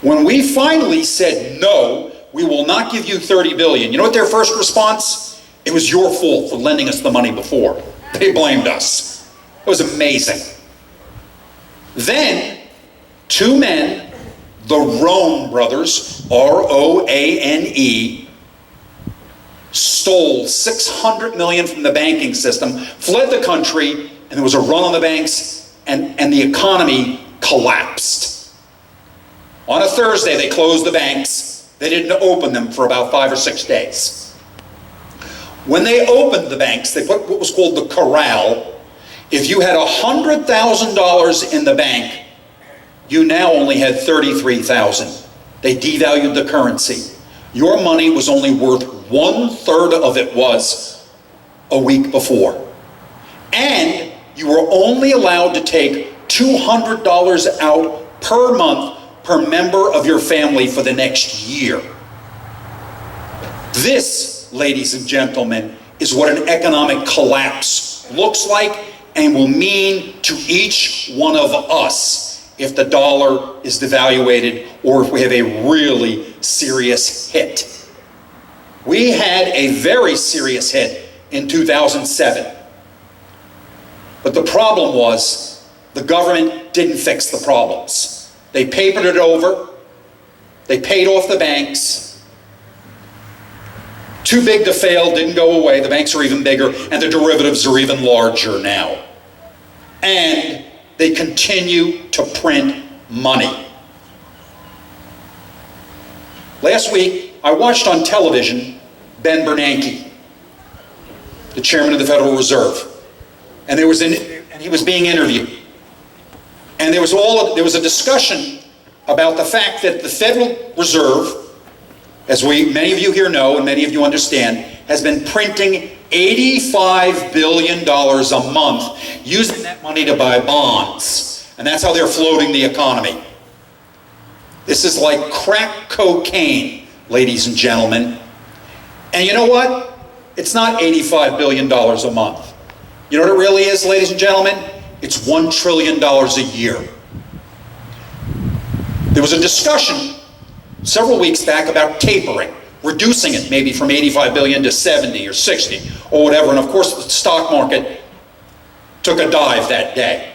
When we finally said, no, we will not give you $30 billion, you know what their first response? It was your fault for lending us the money before. They blamed us. It was amazing. Then, two men, the Roane brothers, R-O-A-N-E, stole $600 million from the banking system, fled the country, and there was a run on the banks, and the economy collapsed. On a Thursday, they closed the banks. They didn't open them for about 5 or 6 days. When they opened the banks, they put what was called the corral. If you had $100,000 in the bank, you now only had $33,000. They devalued the currency. Your money was only worth 1/3 of it was a week before. And you were only allowed to take $200 out per month per member of your family for the next year. This, ladies and gentlemen, is what an economic collapse looks like and will mean to each one of us if the dollar is devaluated or if we have a really serious hit. We had a very serious hit in 2007. But the problem was the government didn't fix the problems. They papered it over. They paid off the banks. Too big to fail, didn't go away. The banks are even bigger, and the derivatives are even larger now. And they continue to print money. Last week, I watched on television Ben Bernanke, the chairman of the Federal Reserve, and he was being interviewed. And there was a discussion about the fact that the Federal Reserve, as many of you here know and many of you understand, has been printing $85 billion a month, using that money to buy bonds. And that's how they're floating the economy. This is like crack cocaine, ladies and gentlemen. And you know what? It's not $85 billion a month. You know what it really is, ladies and gentlemen? It's $1 trillion a year. There was a discussion several weeks back about tapering, reducing it maybe from 85 billion to 70 or 60 or whatever. And of course, the stock market took a dive that day.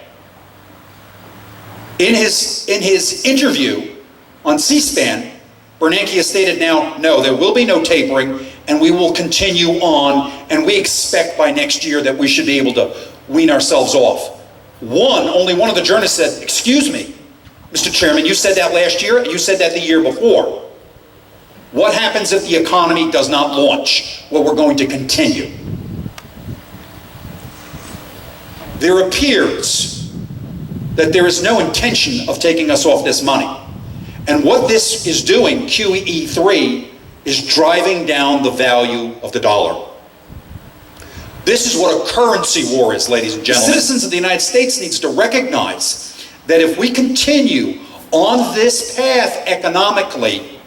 In his interview on C-SPAN, Bernanke has stated now, no, there will be no tapering, and we will continue on, and we expect by next year that we should be able to wean ourselves off. Only one of the journalists said, excuse me, Mr. Chairman, you said that last year, and you said that the year before. What happens if the economy does not launch? Well, we're going to continue. There appears that there is no intention of taking us off this money. And what this is doing, QE3, is driving down the value of the dollar. This is what a currency war is, ladies and gentlemen. Citizens of the United States needs to recognize that if we continue on this path economically,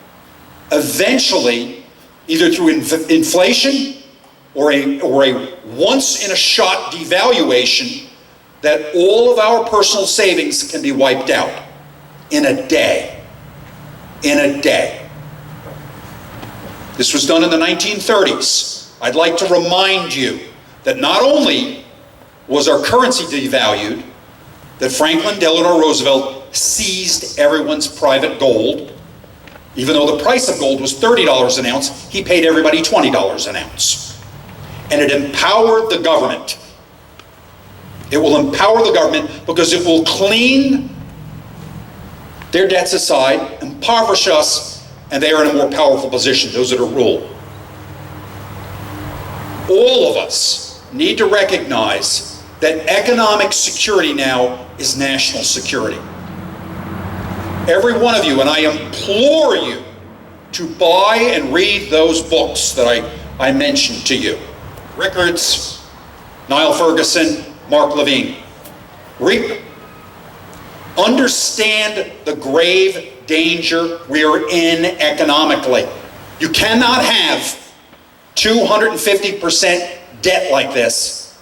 eventually, either through inflation or a once-in-a-shot devaluation, that all of our personal savings can be wiped out in a day. In a day. This was done in the 1930s. I'd like to remind you that not only was our currency devalued, that Franklin Delano Roosevelt seized everyone's private gold. Even though the price of gold was $30 an ounce, he paid everybody $20 an ounce. And it empowered the government. It will empower the government because it will clean their debts aside, impoverish us, and they are in a more powerful position, those that are ruled. All of us need to recognize that economic security now is national security. Every one of you, and I implore you to buy and read those books that I mentioned to you. Rickards, Niall Ferguson, Mark Levine. Understand the grave danger we're in economically. You cannot have 250% debt like this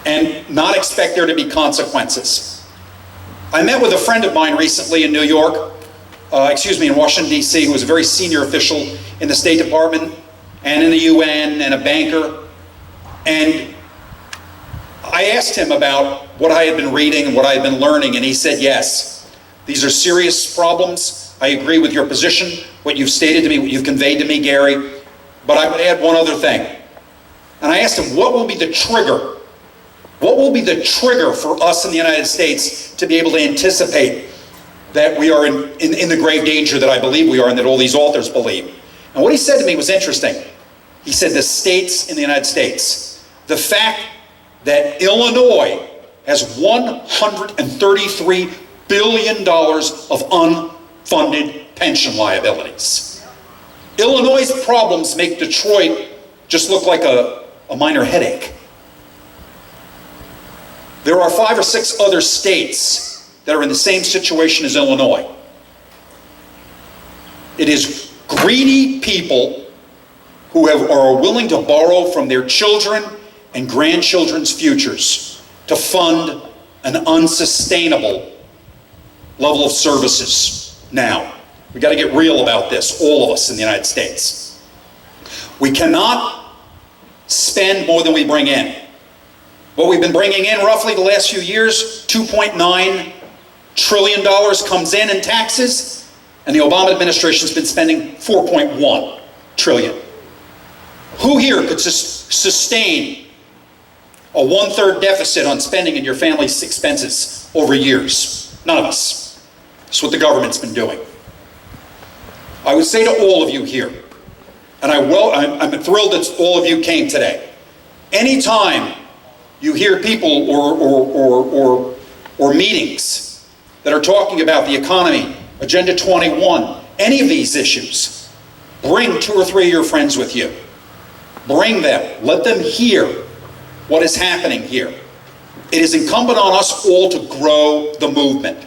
and not expect there to be consequences. I met with a friend of mine recently in in Washington, D.C., who was a very senior official in the State Department, and in the UN and a banker. And I asked him about what I had been reading and what I had been learning, and he said, yes, these are serious problems. I agree with your position, what you've stated to me, what you've conveyed to me, Gary, but I would add one other thing. And I asked him, what will be the trigger? What will be the trigger for us in the United States to be able to anticipate that we are in the grave danger that I believe we are and that all these authors believe? And what he said to me was interesting. He said the states in the United States, the fact that Illinois has $133 billion of unfunded pension liabilities. Illinois' problems make Detroit just look like a minor headache. There are 5 or 6 other states that are in the same situation as Illinois. It is greedy people who are willing to borrow from their children and grandchildren's futures to fund an unsustainable level of services now. We've got to get real about this, all of us in the United States. We cannot spend more than we bring in. What we've been bringing in roughly the last few years, $2.9 trillion comes in taxes, and the Obama administration's been spending $4.1 trillion. Who here could sustain a 1/3 deficit on spending in your family's expenses over years? None of us. That's what the government's been doing. I would say to all of you here, and I'm thrilled that all of you came today. Anytime you hear people or meetings that are talking about the economy, Agenda 21, any of these issues, bring 2 or 3 of your friends with you. Bring them. Let them hear what is happening here. It is incumbent on us all to grow the movement.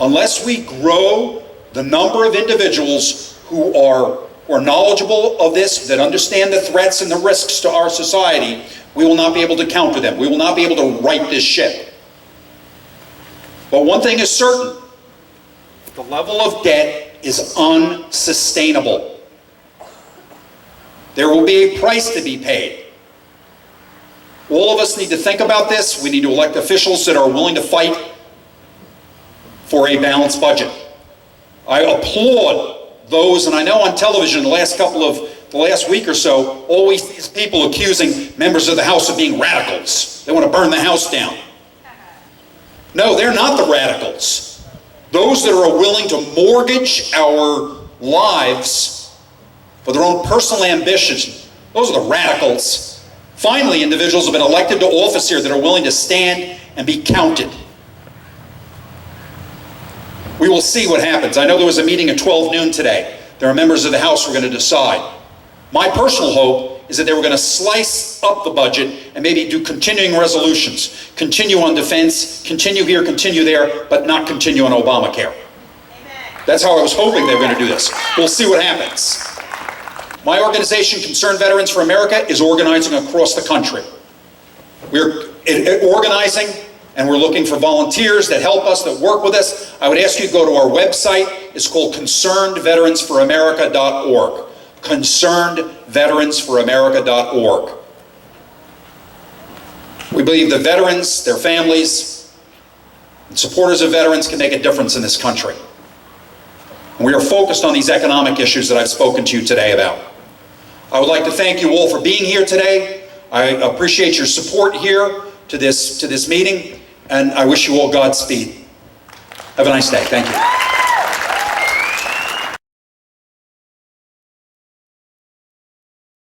Unless we grow the number of individuals who are knowledgeable of this, that understand the threats and the risks to our society, we will not be able to counter them. We will not be able to right this ship. But one thing is certain, the level of debt is unsustainable. There will be a price to be paid. All of us need to think about this. We need to elect officials that are willing to fight for a balanced budget. I applaud those, and I know on television the last week or so, always these people accusing members of the House of being radicals. They want to burn the House down. No, they're not the radicals. Those that are willing to mortgage our lives for their own personal ambitions, those are the radicals. Finally, individuals have been elected to office here that are willing to stand and be counted. We will see what happens. I know there was a meeting at 12 noon today. There are members of the House who are going to decide. My personal hope is that they were going to slice up the budget and maybe do continuing resolutions. Continue on defense, continue here, continue there, but not continue on Obamacare. That's how I was hoping they were going to do this. We'll see what happens. My organization, Concerned Veterans for America, is organizing across the country. We're organizing, and we're looking for volunteers that help us, that work with us. I would ask you to go to our website. It's called concernedveteransforamerica.org. concernedveteransforamerica.org. We believe the veterans, their families, and supporters of veterans can make a difference in this country. And we are focused on these economic issues that I've spoken to you today about. I would like to thank you all for being here today. I appreciate your support here to this meeting, and I wish you all Godspeed. Have a nice day. Thank you.